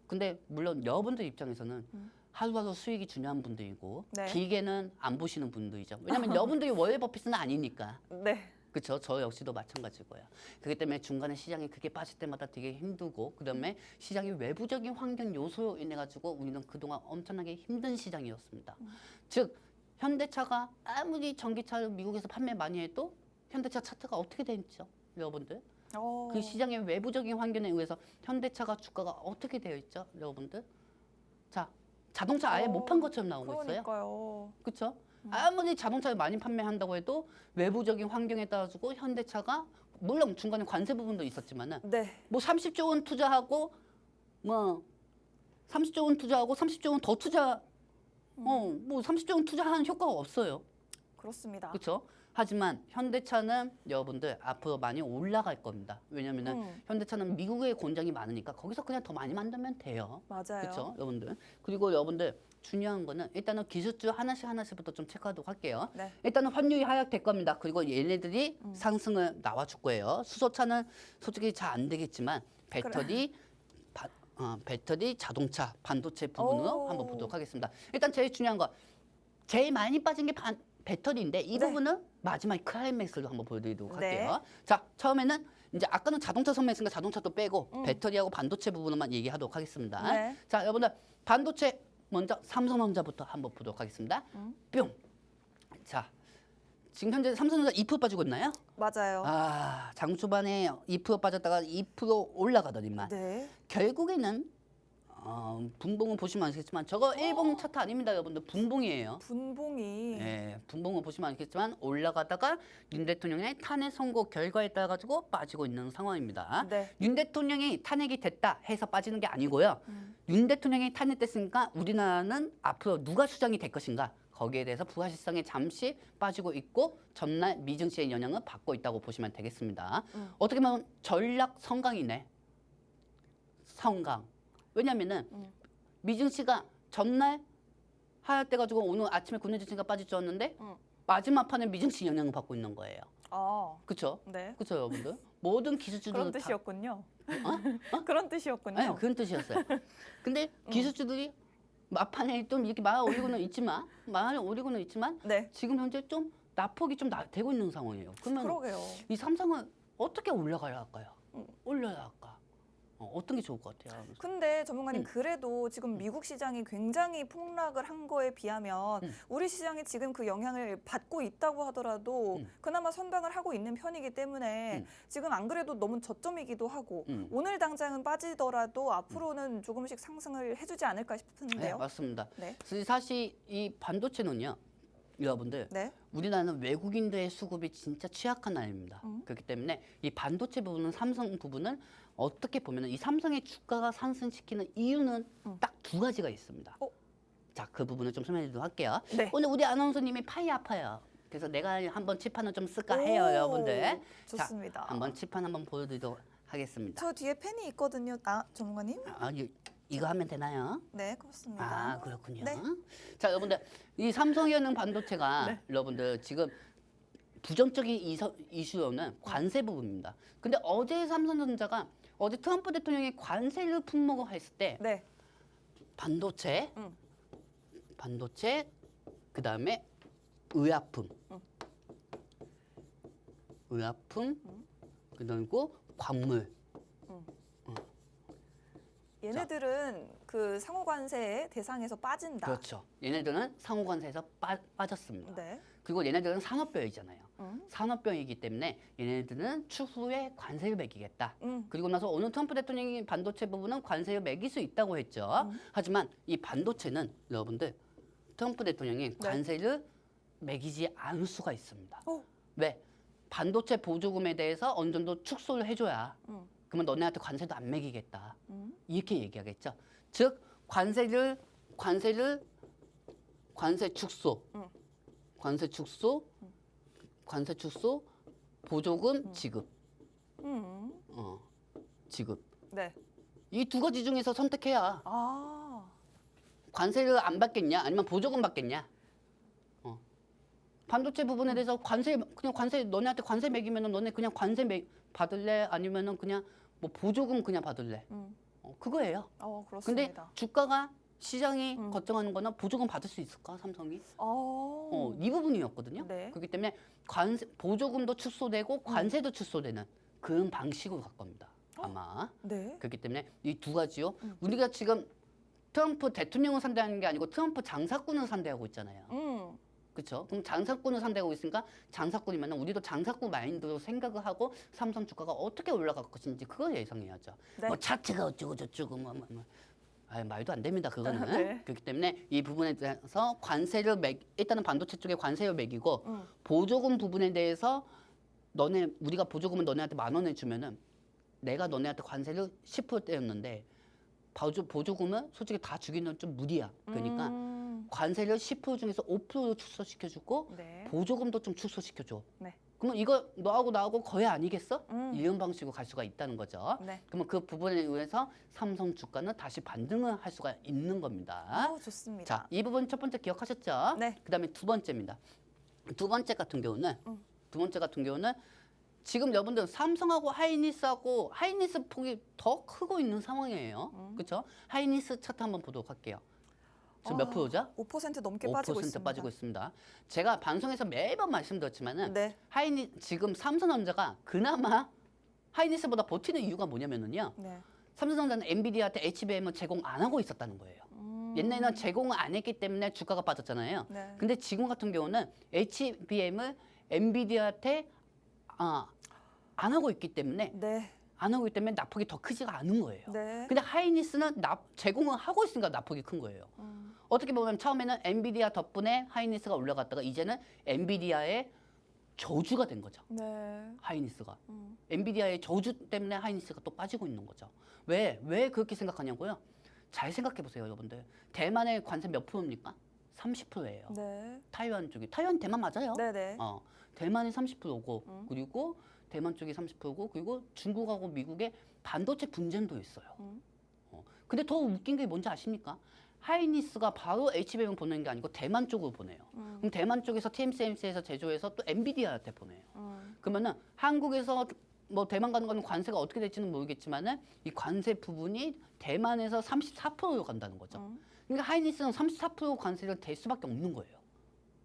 근데 물론 여러분들 입장에서는 하루하루 수익이 중요한 분들이고 네. 길게는 안 보시는 분들이죠. 왜냐하면 여러분들이 워렌 버핏은 아니니까. 네. 그렇죠. 저 역시도 마찬가지고요. 그렇기 때문에 중간에 시장이 크게 빠질 때마다 되게 힘들고 그다음에 시장이 외부적인 환경 요소로 인해 가지고 우리는 그동안 엄청나게 힘든 시장이었습니다. 즉 현대차가 아무리 전기차를 미국에서 판매 많이 해도 현대차 차트가 어떻게 돼 있죠, 여러분들? 그 시장의 외부적인 환경에 의해서 현대차가 주가가 어떻게 되어 있죠, 여러분들? 자, 자동차 아예 못 판 것처럼 나오고 있어요. 그러니까요. 그렇죠? 아무리 자동차를 많이 판매한다고 해도 외부적인 환경에 따라서 현대차가 물론 중간에 관세 부분도 있었지만은 네. 뭐 30조 원 투자하고 뭐 30조 원 투자하고 30조 원 더 투자 뭐 30조 원 투자하는 효과가 없어요. 그렇습니다. 그렇죠? 하지만 현대차는 여러분들 앞으로 많이 올라갈 겁니다. 왜냐면은 현대차는 미국의 공장이 많으니까 거기서 그냥 더 많이 만들면 돼요. 맞아요. 그렇죠, 여러분들. 그리고 여러분들 중요한 거는 일단은 기술주 하나씩부터 좀 체크하도록 할게요. 네. 일단은 환율이 하락될 겁니다. 그리고 얘네들이 상승을 나와줄 거예요. 수소차는 솔직히 잘 안 되겠지만 배터리, 배터리, 자동차, 반도체 부분으로 한번 보도록 하겠습니다. 일단 제일 중요한 거, 제일 많이 빠진 게 배터리인데 이 네. 부분은 마지막 클라이맥스로 한번 보여드리도록 네. 할게요. 자, 처음에는 이제 아까는 자동차 설명했으니까 자동차도 빼고 배터리하고 반도체 부분만 얘기하도록 하겠습니다. 네. 자, 여러분들 반도체 먼저 삼성전자부터 한번 보도록 하겠습니다. 뿅. 자, 지금 현재 삼성전자 2% 빠지고 있나요? 맞아요. 장 초반에 2% 빠졌다가 2% 올라가더니만 네. 결국에는 분봉을 보시면 아시겠지만 저거 일봉 차트 아닙니다, 여러분들. 분봉이에요. 분봉이. 네, 분봉을 보시면 아시겠지만 올라가다가 윤 대통령의 탄핵 선고 결과에 따라 가지고 빠지고 있는 상황입니다. 네. 윤 대통령이 탄핵이 됐다 해서 빠지는 게 아니고요. 윤 대통령이 탄핵됐으니까 우리나라는 앞으로 누가 수장이 될 것인가 거기에 대해서 부가실상에 잠시 빠지고 있고 전날 미증시의 영향을 받고 있다고 보시면 되겠습니다. 어떻게 보면 전략 성강이네. 성강. 왜냐면은 미증시가 전날 하락 때 가지고 오늘 아침에 국내지수가 빠질 줄 알았는데 마지막 판에 미증시 영향을 받고 있는 거예요. 그렇죠? 네. 그렇죠, 여러분들. 모든 기술주들 그런 뜻이었군요. 그런 뜻이었군요. 아니, 그런 뜻이었어요. 근데 기술주들이 막판에 좀 이렇게 말 올리고는 있지만 네. 지금 현재 좀 낙폭이 좀 되고 있는 상황이에요. 그러면 그러게요. 이 삼성은 어떻게 올라가야 할까요? 올려야 할까? 어떤 게 좋을 것 같아요? 근데 전문가님 그래도 지금 미국 시장이 굉장히 폭락을 한 거에 비하면 우리 시장이 지금 그 영향을 받고 있다고 하더라도 그나마 선방을 하고 있는 편이기 때문에 지금 안 그래도 너무 저점이기도 하고 오늘 당장은 빠지더라도 앞으로는 조금씩 상승을 해주지 않을까 네, 싶은데요. 맞습니다. 네. 사실 이 반도체는요. 여러분들 네. 우리나라는 외국인들의 수급이 진짜 취약한 나라입니다. 그렇기 때문에 이 반도체 부분은 삼성 부분은 어떻게 보면 이 삼성의 주가가 상승시키는 이유는 딱 두 가지가 있습니다. 자, 그 부분을 좀 설명해 드리도록 할게요. 네. 오늘 우리 아나운서님이 팔이 아파요. 그래서 내가 한번 칠판을 좀 쓸까 해요, 오, 여러분들. 좋습니다. 자, 한번 칠판 한번 보여드리도록 하겠습니다. 저 뒤에 펜이 있거든요. 전문가님. 이거 하면 되나요? 네, 그렇습니다. 아, 그렇군요. 네. 자, 여러분들 이 삼성이라는 반도체가 네. 여러분들 지금 부정적인 이슈로는 관세 부분입니다. 근데 어제 삼성전자가 어제 트럼프 대통령이 관세를 품목을 했을 때 네. 반도체, 그다음에 의약품, 그리고 광물. 얘네들은 그 상호관세 대상에서 빠진다. 그렇죠. 얘네들은 상호관세에서 빠졌습니다. 네. 그리고 얘네들은 산업별이잖아요. 산업별이기 때문에 얘네들은 추후에 관세를 매기겠다. 그리고 나서 오늘 트럼프 대통령이 반도체 부분은 관세를 매길 수 있다고 했죠. 하지만 이 반도체는 여러분들 트럼프 대통령이 관세를 매기지 않을 수가 있습니다. 왜? 반도체 보조금에 대해서 어느 정도 축소를 해줘야 그러면 너네한테 관세도 안 매기겠다. 이렇게 얘기하겠죠. 즉 관세 축소, 보조금 지급. 지급. 네. 이 두 가지 중에서 선택해야 아. 관세를 안 받겠냐, 아니면 보조금 받겠냐. 반도체 부분에 대해서 그냥 관세 너네한테 관세 매기면은 너네 그냥 받을래, 아니면은 그냥 뭐 보조금 그냥 받을래. 그거예요. 그렇습니다. 근데 주가가 시장이 걱정하는 거는 보조금 받을 수 있을까, 삼성이? 이 부분이었거든요. 네. 그렇기 때문에 보조금도 축소되고 관세도 축소되는 그런 방식으로 갈 겁니다. 아마. 네. 그렇기 때문에 이 두 가지요. 우리가 지금 트럼프 대통령을 상대하는 게 아니고 트럼프 장사꾼을 상대하고 있잖아요. 그렇죠? 그럼 장사꾼을 상대하고 있으니까 장사꾼이면 우리도 장사꾼 마인드로 생각을 하고 삼성 주가가 어떻게 올라갈 것인지 그걸 예상해야죠. 네. 뭐 차트가 어쩌고 저쩌고 말도 안 됩니다. 그거는. 네. 그렇기 때문에 이 부분에 대해서 일단은 반도체 쪽에 관세를 매기고 보조금 부분에 대해서 우리가 보조금을 너네한테 10,000원에 주면은 내가 너네한테 관세를 10%떼였는데 보조금은 솔직히 다 주기는 좀 무리야. 그러니까 관세를 10% 중에서 5%로 축소시켜주고 네. 보조금도 좀 축소시켜줘. 네. 그러면 이거 너하고 나하고 거의 아니겠어? 이런 방식으로 갈 수가 있다는 거죠. 네. 그러면 그 부분에 의해서 삼성 주가는 다시 반등을 할 수가 있는 겁니다. 좋습니다. 자, 이 부분 첫 번째 기억하셨죠? 네. 그다음에 두 번째입니다. 두 번째 같은 경우는 지금 여러분들 삼성하고 하이닉스 폭이 더 크고 있는 상황이에요. 그렇죠? 하이닉스 차트 한번 보도록 할게요. 지금 몇 프로죠? 5% 넘게 빠지고 5% 있습니다. 빠지고 있습니다. 제가 방송에서 매번 말씀드렸지만은 네. 지금 삼성전자가 그나마 하이닉스보다 버티는 이유가 뭐냐면은요. 네. 삼성전자는 엔비디아한테 HBM을 제공 안 하고 있었다는 거예요. 옛날에는 제공을 안 했기 때문에 주가가 빠졌잖아요. 네. 근데 지금 같은 경우는 HBM을 엔비디아한테 안 하고 있기 때문에 네. 낙폭이 더 크지가 않은 거예요. 네. 근데 하이닉스는 제공을 하고 있으니까 낙폭이 큰 거예요. 어떻게 보면 처음에는 엔비디아 덕분에 하이닉스가 올라갔다가 이제는 엔비디아의 저주가 된 거죠. 네. 하이닉스가. 엔비디아의 저주 때문에 하이닉스가 또 빠지고 있는 거죠. 왜 그렇게 생각하냐고요? 잘 생각해 보세요, 여러분들. 대만의 관세 몇 프로입니까? 30%예요. 네. 타이완 대만 맞아요. 네네. 대만이 30%고 그리고 대만 쪽이 30%고 그리고 중국하고 미국의 반도체 분쟁도 있어요. 근데 더 웃긴 게 뭔지 아십니까? 하이닉스가 바로 HBM 보내는 게 아니고 대만 쪽으로 보내요. 그럼 대만 쪽에서 TSMC에서 제조해서 또 엔비디아한테 보내요. 그러면은 한국에서 뭐 대만 가는 거는 관세가 어떻게 될지는 모르겠지만은 이 관세 부분이 대만에서 34%로 간다는 거죠. 그러니까 하이닉스는 34% 관세를 댈 수밖에 없는 거예요.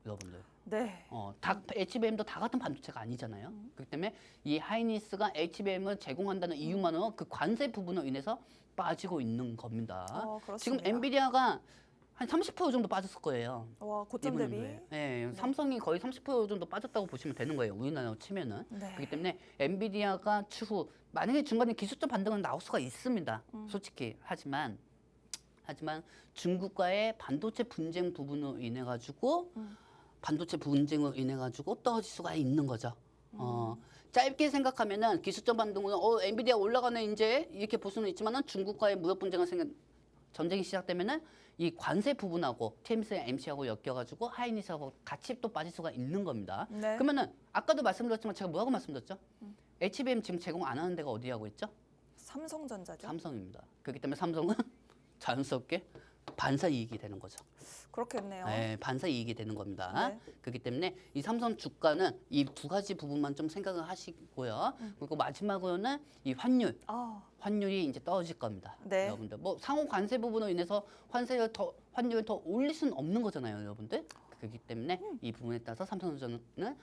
여러분들. 네. 다 HBM도 다 같은 반도체가 아니잖아요. 그렇기 때문에 이 하이닉스가 HBM을 제공한다는 이유만으로 그 관세 부분으로 인해서 빠지고 있는 겁니다. 지금 그렇습니다. 엔비디아가 한 30% 정도 빠졌을 거예요. 와, 고점 대비. 네, 삼성이 거의 30% 정도 빠졌다고 보시면 되는 거예요. 우리나라로 치면은. 네. 그렇기 때문에 엔비디아가 추후 만약에 중간에 기술적 반등은 나올 수가 있습니다. 솔직히. 하지만 중국과의 반도체 분쟁 부분으로 인해 가지고 반도체 분쟁으로 인해 가지고 떨어질 수가 있는 거죠. 짧게 생각하면은 기술적 반등으로 엔비디아 올라가네 이제 이렇게 볼 수는 있지만은 중국과의 무역 분쟁이 전쟁이 시작되면은 이 관세 부분하고 TSMC, MC하고 엮여가지고 하이닉스하고 같이 또 빠질 수가 있는 겁니다. 네. 그러면은 아까도 말씀드렸지만 제가 뭐라고 말씀드렸죠? HBM 지금 제공 안 하는 데가 어디라고 했죠? 삼성전자죠. 삼성입니다. 그렇기 때문에 삼성은 자연스럽게 반사 이익이 되는 거죠. 그렇겠네요. 네, 반사 이익이 되는 겁니다. 네. 그렇기 때문에 이 삼성 주가는 이 두 가지 부분만 좀 생각을 하시고요. 그리고 마지막으로는 이 환율이 이제 떨어질 겁니다. 네. 여러분들 뭐 상호 관세 부분으로 인해서 환율을 더 올릴 수는 없는 거잖아요, 여러분들. 그렇기 때문에 이 부분에 따라서 삼성전자는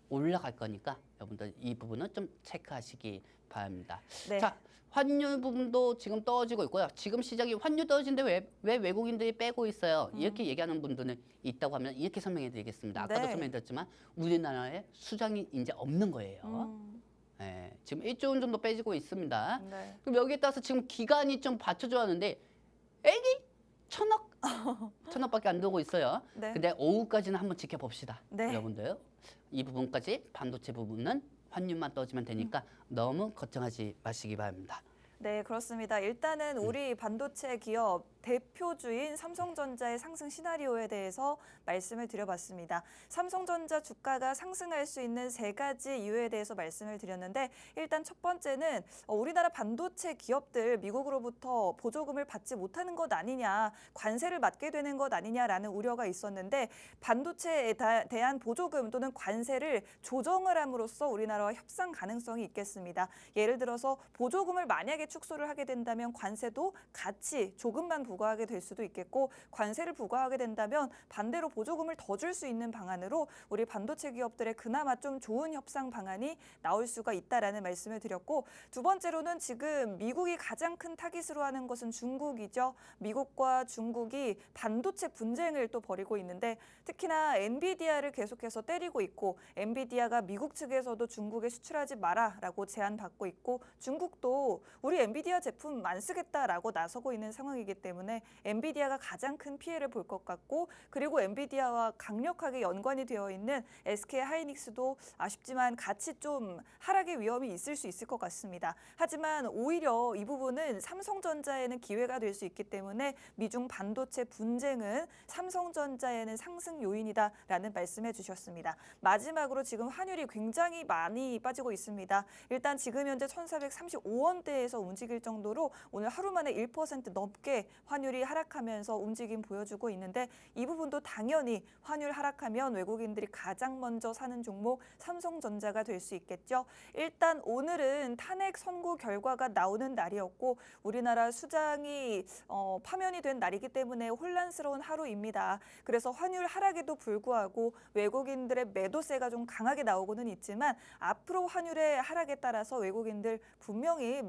올라갈 거니까 여러분들 이 부분은 좀 체크하시기 바랍니다. 네. 자, 환율 부분도 지금 떨어지고 있고요. 지금 시장이 환율 떨어지는데 왜 외국인들이 빼고 있어요? 이렇게 얘기하는 분들은 있다고 하면 이렇게 설명해 드리겠습니다. 아까도 네. 설명드렸지만 우리나라에 수장이 이제 없는 거예요. 네, 지금 1조 원 정도 빼지고 있습니다. 네. 그럼 여기에 따라서 지금 기간이 좀 받쳐줘야 하는데 애기 1,000억밖에 안 들어오고 있어요. 네. 근데 오후까지는 한번 지켜봅시다. 네. 여러분들 이 부분까지 반도체 부분은 환율만 떨어지면 되니까 너무 걱정하지 마시기 바랍니다. 네, 그렇습니다. 일단은 우리 반도체 기업 대표주인 삼성전자의 상승 시나리오에 대해서 말씀을 드려봤습니다. 삼성전자 주가가 상승할 수 있는 세 가지 이유에 대해서 말씀을 드렸는데 일단 첫 번째는 우리나라 반도체 기업들 미국으로부터 보조금을 받지 못하는 것 아니냐, 관세를 맞게 되는 것 아니냐라는 우려가 있었는데 반도체에 대한 보조금 또는 관세를 조정을 함으로써 우리나라와 협상 가능성이 있겠습니다. 예를 들어서 보조금을 만약에 축소를 하게 된다면 관세도 같이 조금만 부과하게 될 수도 있겠고 관세를 부과하게 된다면 반대로 보조금을 더 줄 수 있는 방안으로 우리 반도체 기업들의 그나마 좀 좋은 협상 방안이 나올 수가 있다라는 말씀을 드렸고 두 번째로는 지금 미국이 가장 큰 타깃으로 하는 것은 중국이죠. 미국과 중국이 반도체 분쟁을 또 벌이고 있는데 특히나 엔비디아를 계속해서 때리고 있고 엔비디아가 미국 측에서도 중국에 수출하지 마라라고 제안받고 있고 중국도 우리 엔비디아 제품 안 쓰겠다라고 나서고 있는 상황이기 때문에 엔비디아가 가장 큰 피해를 볼 것 같고 그리고 엔비디아와 강력하게 연관이 되어 있는 SK 하이닉스도 아쉽지만 같이 좀 하락의 위험이 있을 수 있을 것 같습니다. 하지만 오히려 이 부분은 삼성전자에는 기회가 될 수 있기 때문에 미중 반도체 분쟁은 삼성전자에는 상승 요인이다라는 말씀해 주셨습니다. 마지막으로 지금 환율이 굉장히 많이 빠지고 있습니다. 일단 지금 현재 1,435원대에서 움직일 정도로 오늘 하루 만에 1% 넘게 환율이 하락하면서 움직임 보여주고 있는데 이 부분도 당연히 환율 하락하면 외국인들이 가장 먼저 사는 종목 삼성전자가 될 수 있겠죠. 일단 오늘은 탄핵 선고 결과가 나오는 날이었고 우리나라 수장이 파면이 된 날이기 때문에 혼란스러운 하루입니다. 그래서 환율 하락에도 불구하고 외국인들의 매도세가 좀 강하게 나오고는 있지만 앞으로 환율의 하락에 따라서 외국인들 분명히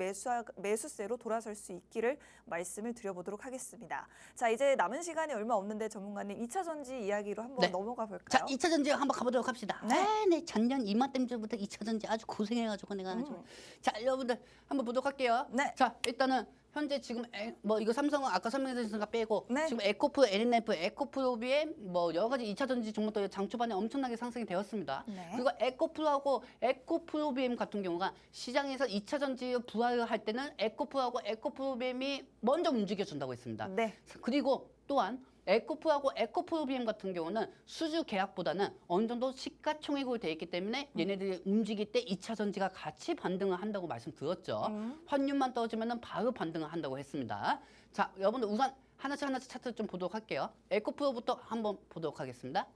매수세로 돌아설 수 있기를 말씀을 드려보도록 하겠습니다. 자, 이제 남은 시간이 얼마 없는데 전문가님 2차 전지 이야기로 한번 넘어가 볼까요? 자, 2차 전지 한번 가보도록 합시다. 네. 작년 이맘때부터 2차 전지 아주 고생해가지고 내가 아주. 자, 여러분들 한번 보도록 할게요. 네. 자, 일단은 현재 지금 뭐 이거 삼성은 아까 설명해드렸으니까 빼고 네. 지금 에코프, LNF, 에코프로비에 뭐 여러 가지 2차 전지 종목도 장 초반에 엄청나게 상승이 되었습니다. 네. 그리고 에코프로하고 에코프로비엠 같은 경우가 시장에서 2차 전지 부활을 할 때는 에코프하고 에코프로비엠이 먼저 움직여준다고 했습니다. 네. 그리고 또한 에코프하고 에코프로비엠 같은 경우는 수주 계약보다는 어느 정도 시가총액으로 되어 있기 때문에 얘네들이 움직일 때 2차 전지가 같이 반등을 한다고 말씀드렸죠. 환율만 떨어지면 바로 반등을 한다고 했습니다. 자, 여러분들 우선 하나씩 차트 좀 보도록 할게요. 에코프로부터 한번 보도록 하겠습니다.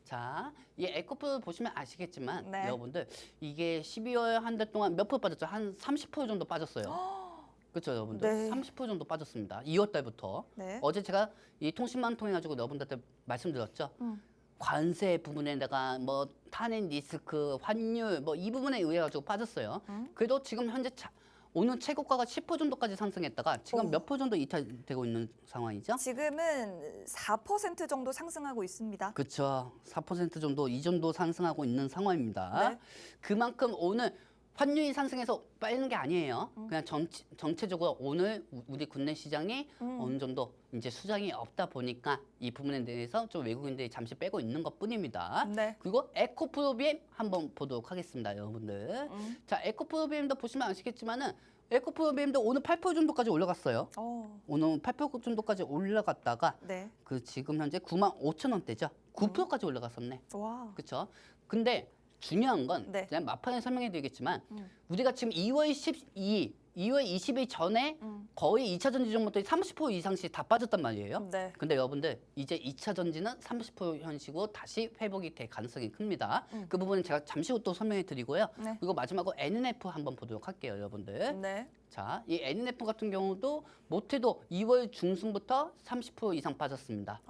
자, 이 에코프로 보시면 아시겠지만 네. 여러분들 이게 12월 한 달 동안 몇 프로 빠졌죠? 한 30% 정도 빠졌어요. 그렇죠, 여러분들. 네. 30% 정도 빠졌습니다. 2월 달부터. 네. 어제 제가 이 통신망 통해 가지고 여러분들한테 말씀드렸죠. 관세 부분에다가 뭐 탄핵 리스크, 환율 뭐 이 부분에 의해 가지고 빠졌어요. 그래도 지금 현재 오늘 최고가가 10% 정도까지 상승했다가 지금 몇 % 정도 이탈되고 있는 상황이죠? 지금은 4% 정도 상승하고 있습니다. 그렇죠. 4% 정도 이 정도 상승하고 있는 상황입니다. 네. 그만큼 오늘 환율이 상승해서 빠지는 게 아니에요. 그냥 전체적으로 오늘 우리 국내 시장이 어느 정도 이제 수장이 없다 보니까 이 부분에 대해서 좀 외국인들이 잠시 빼고 있는 것뿐입니다. 네. 그리고 에코프로비엠 한번 보도록 하겠습니다, 여러분들. 자, 에코프로비엠도 보시면 아시겠지만은 에코프로비엠도 오늘 8% 정도까지 올라갔어요. 오늘 8% 정도까지 올라갔다가 네. 그 지금 현재 95,000원대죠. 9%까지 올라갔었네. 와. 그렇죠? 근데 중요한 건 네. 그냥 막판에 설명해 드리겠지만 우리가 지금 2월 20일 전에 거의 2차 전지 종목들이 30% 이상씩 다 빠졌단 말이에요. 네. 근데 여러분들 이제 2차 전지는 30% 현식으로 다시 회복이 될 가능성이 큽니다. 그 부분은 제가 잠시 후 또 설명해 드리고요. 네. 그리고 마지막으로 NNF 한번 보도록 할게요, 여러분들. 네. 자, 이 NNF 같은 경우도 못해도 2월 중순부터 30% 이상 빠졌습니다.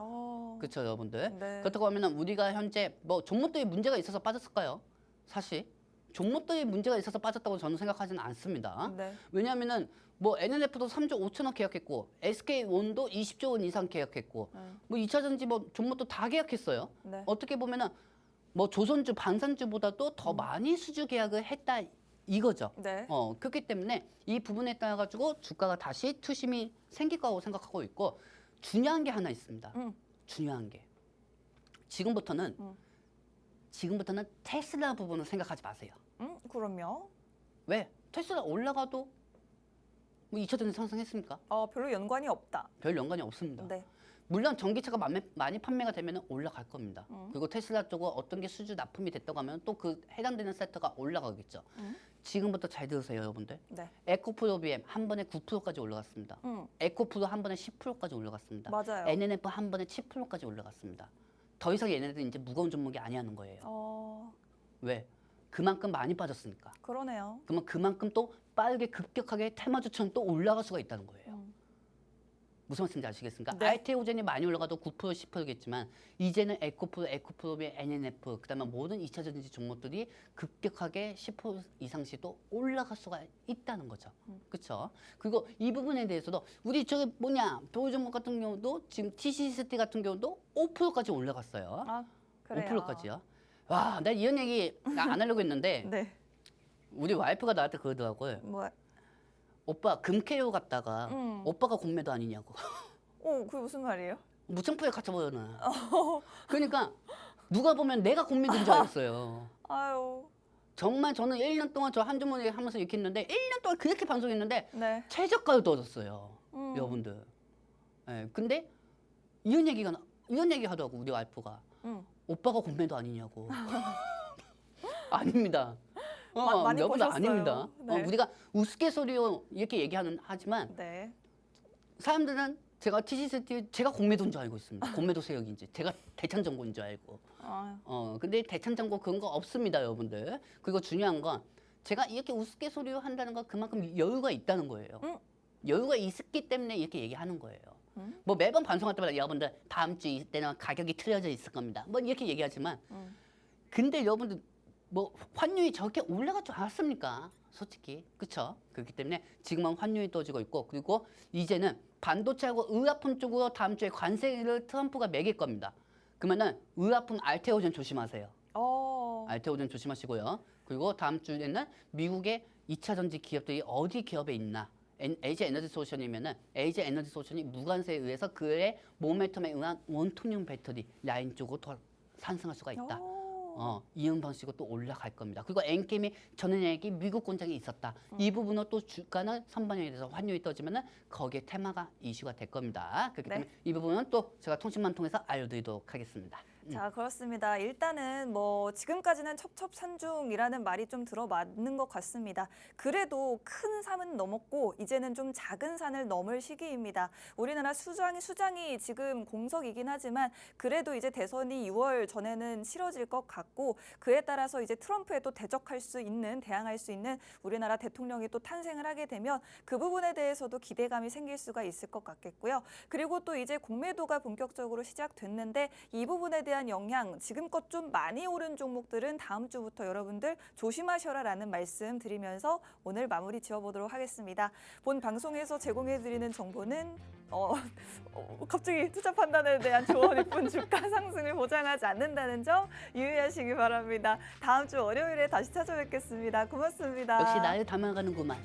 그렇죠, 여러분들. 네. 그렇다고 하면은 우리가 현재 뭐 종목들이 문제가 있어서 빠졌을까요? 사실 종목들이 문제가 있어서 빠졌다고 저는 생각하지는 않습니다. 네. 왜냐하면은 뭐 NNF도 3조 5천억 계약했고 SK온도 20조 원 이상 계약했고 뭐 2차 전지 뭐 종목도 다 계약했어요. 네. 어떻게 보면은 뭐 조선주, 반산주보다도 더 많이 수주 계약을 했다 이거죠. 네. 그렇기 때문에 이 부분에 따라 가지고 주가가 다시 투심이 생길 거라고 생각하고 있고 중요한 게 하나 있습니다. 중요한 게 지금부터는 테슬라 부분을 생각하지 마세요. 그럼요. 왜? 테슬라 올라가도 뭐 2차 전지 상승했습니까? 별로 연관이 없다. 별 연관이 없습니다. 네. 물론 전기차가 많이 판매가 되면 올라갈 겁니다. 그리고 테슬라 쪽은 어떤 게 수주 납품이 됐다고 하면 또 그 해당되는 섹터가 올라가겠죠. 지금부터 잘 들으세요, 여러분들. 네. 에코프로 BM 한 번에 9%까지 올라갔습니다. 에코프로 한 번에 10%까지 올라갔습니다. 맞아요. NNF 한 번에 10%까지 올라갔습니다. 더 이상 얘네들은 이제 무거운 종목이 아니하는 거예요. 왜? 그만큼 많이 빠졌으니까. 그러네요. 그러면 그만큼 또 빠르게 급격하게 테마주처럼 또 올라갈 수가 있다는 거예요. 무슨 말씀인지 아시겠습니까? 네. 알테오젠이 많이 올라가도 9% 10%겠지만 이제는 에코프로비 NNF 그다음에 모든 2차 전지 종목들이 급격하게 10% 이상씩 또 올라갈 수가 있다는 거죠. 그렇죠? 그리고 이 부분에 대해서도 우리 저기 도우 종목 같은 경우도 지금 TCST 같은 경우도 5%까지 올라갔어요. 그래요. 5%까지요. 와, 나 이런 얘기 안 하려고 했는데 네. 우리 와이프가 나한테 그러더라고요. 뭐 오빠 금캐오 갔다가 오빠가 공매도 아니냐고. 그게 무슨 말이에요? 무청포에 갇혀버려나. 그러니까 누가 보면 내가 공매도인 줄 알았어요. 아유. 정말 저는 1년 동안 저 한주머니 하면서 이렇게 했는데 1년 동안 그렇게 방송했는데 네. 최저가를 떨었어요. 여러분들. 예, 근데 이런 얘기 하더라고 우리 와이프가. 오빠가 공매도 아니냐고. 아닙니다. 많이 여러분들 보셨어요. 아닙니다. 네. 우리가 우스갯소리로 이렇게 하지만 네. 사람들은 제가 TCST 제가 공매도인 줄 알고 있습니다. 공매도 세력인지 제가 대창정보인 줄 알고. 근데 대창정보 그런 거 없습니다, 여러분들. 그리고 중요한 건 제가 이렇게 우스갯소리로 한다는 건 그만큼 여유가 있다는 거예요. 여유가 있었기 때문에 이렇게 얘기하는 거예요. 뭐 매번 방송할 때마다 여러분들 다음 주 이때는 가격이 틀려져 있을 겁니다. 뭐 이렇게 얘기하지만 근데 여러분들 뭐 환율이 저렇게 올라갈 줄 알았습니까? 솔직히 그렇죠. 그렇기 때문에 지금은 환율이 떨어지고 있고 그리고 이제는 반도체하고 의약품 쪽으로 다음 주에 관세를 트럼프가 매길 겁니다. 그러면은 의약품 알테오젠 조심하세요. 알테오젠 조심하시고요. 그리고 다음 주에는 미국의 2차 전지 기업들이 어디 기업에 있나? LG 에너지 솔루션이면은 LG 에너지 솔루션이 무관세에 의해서 그의 모멘텀에 의한 원통형 배터리 라인 쪽으로 더 상승할 수가 있다. 이런 방식으로 또 올라갈 겁니다. 그리고 엔캠이 전원액이 미국 공장에 있었다. 이 부분으로 또 주가는 선반영이 돼서 환율이 떠지면은 거기에 테마가 이슈가 될 겁니다. 그렇기 때문에 이 부분은 또 제가 통신만 통해서 알려드리도록 하겠습니다. 자, 그렇습니다. 일단은 뭐 지금까지는 첩첩산중이라는 말이 좀 들어맞는 것 같습니다. 그래도 큰 산은 넘었고 이제는 좀 작은 산을 넘을 시기입니다. 우리나라 수장이 지금 공석이긴 하지만 그래도 이제 대선이 6월 전에는 치러질 것 같고 그에 따라서 이제 트럼프에 또 대항할 수 있는 우리나라 대통령이 또 탄생을 하게 되면 그 부분에 대해서도 기대감이 생길 수가 있을 것 같겠고요. 그리고 또 이제 공매도가 본격적으로 시작됐는데 이 부분에 대한 대한 영향 지금껏 좀 많이 오른 종목들은 다음 주부터 여러분들 조심하셔라라는 말씀 드리면서 오늘 마무리 지어보도록 하겠습니다. 본 방송에서 제공해드리는 정보는 갑자기 투자 판단에 대한 조언일 뿐 주가 상승을 보장하지 않는다는 점 유의하시기 바랍니다. 다음 주 월요일에 다시 찾아뵙겠습니다. 고맙습니다. 역시 나를 담아가는구만.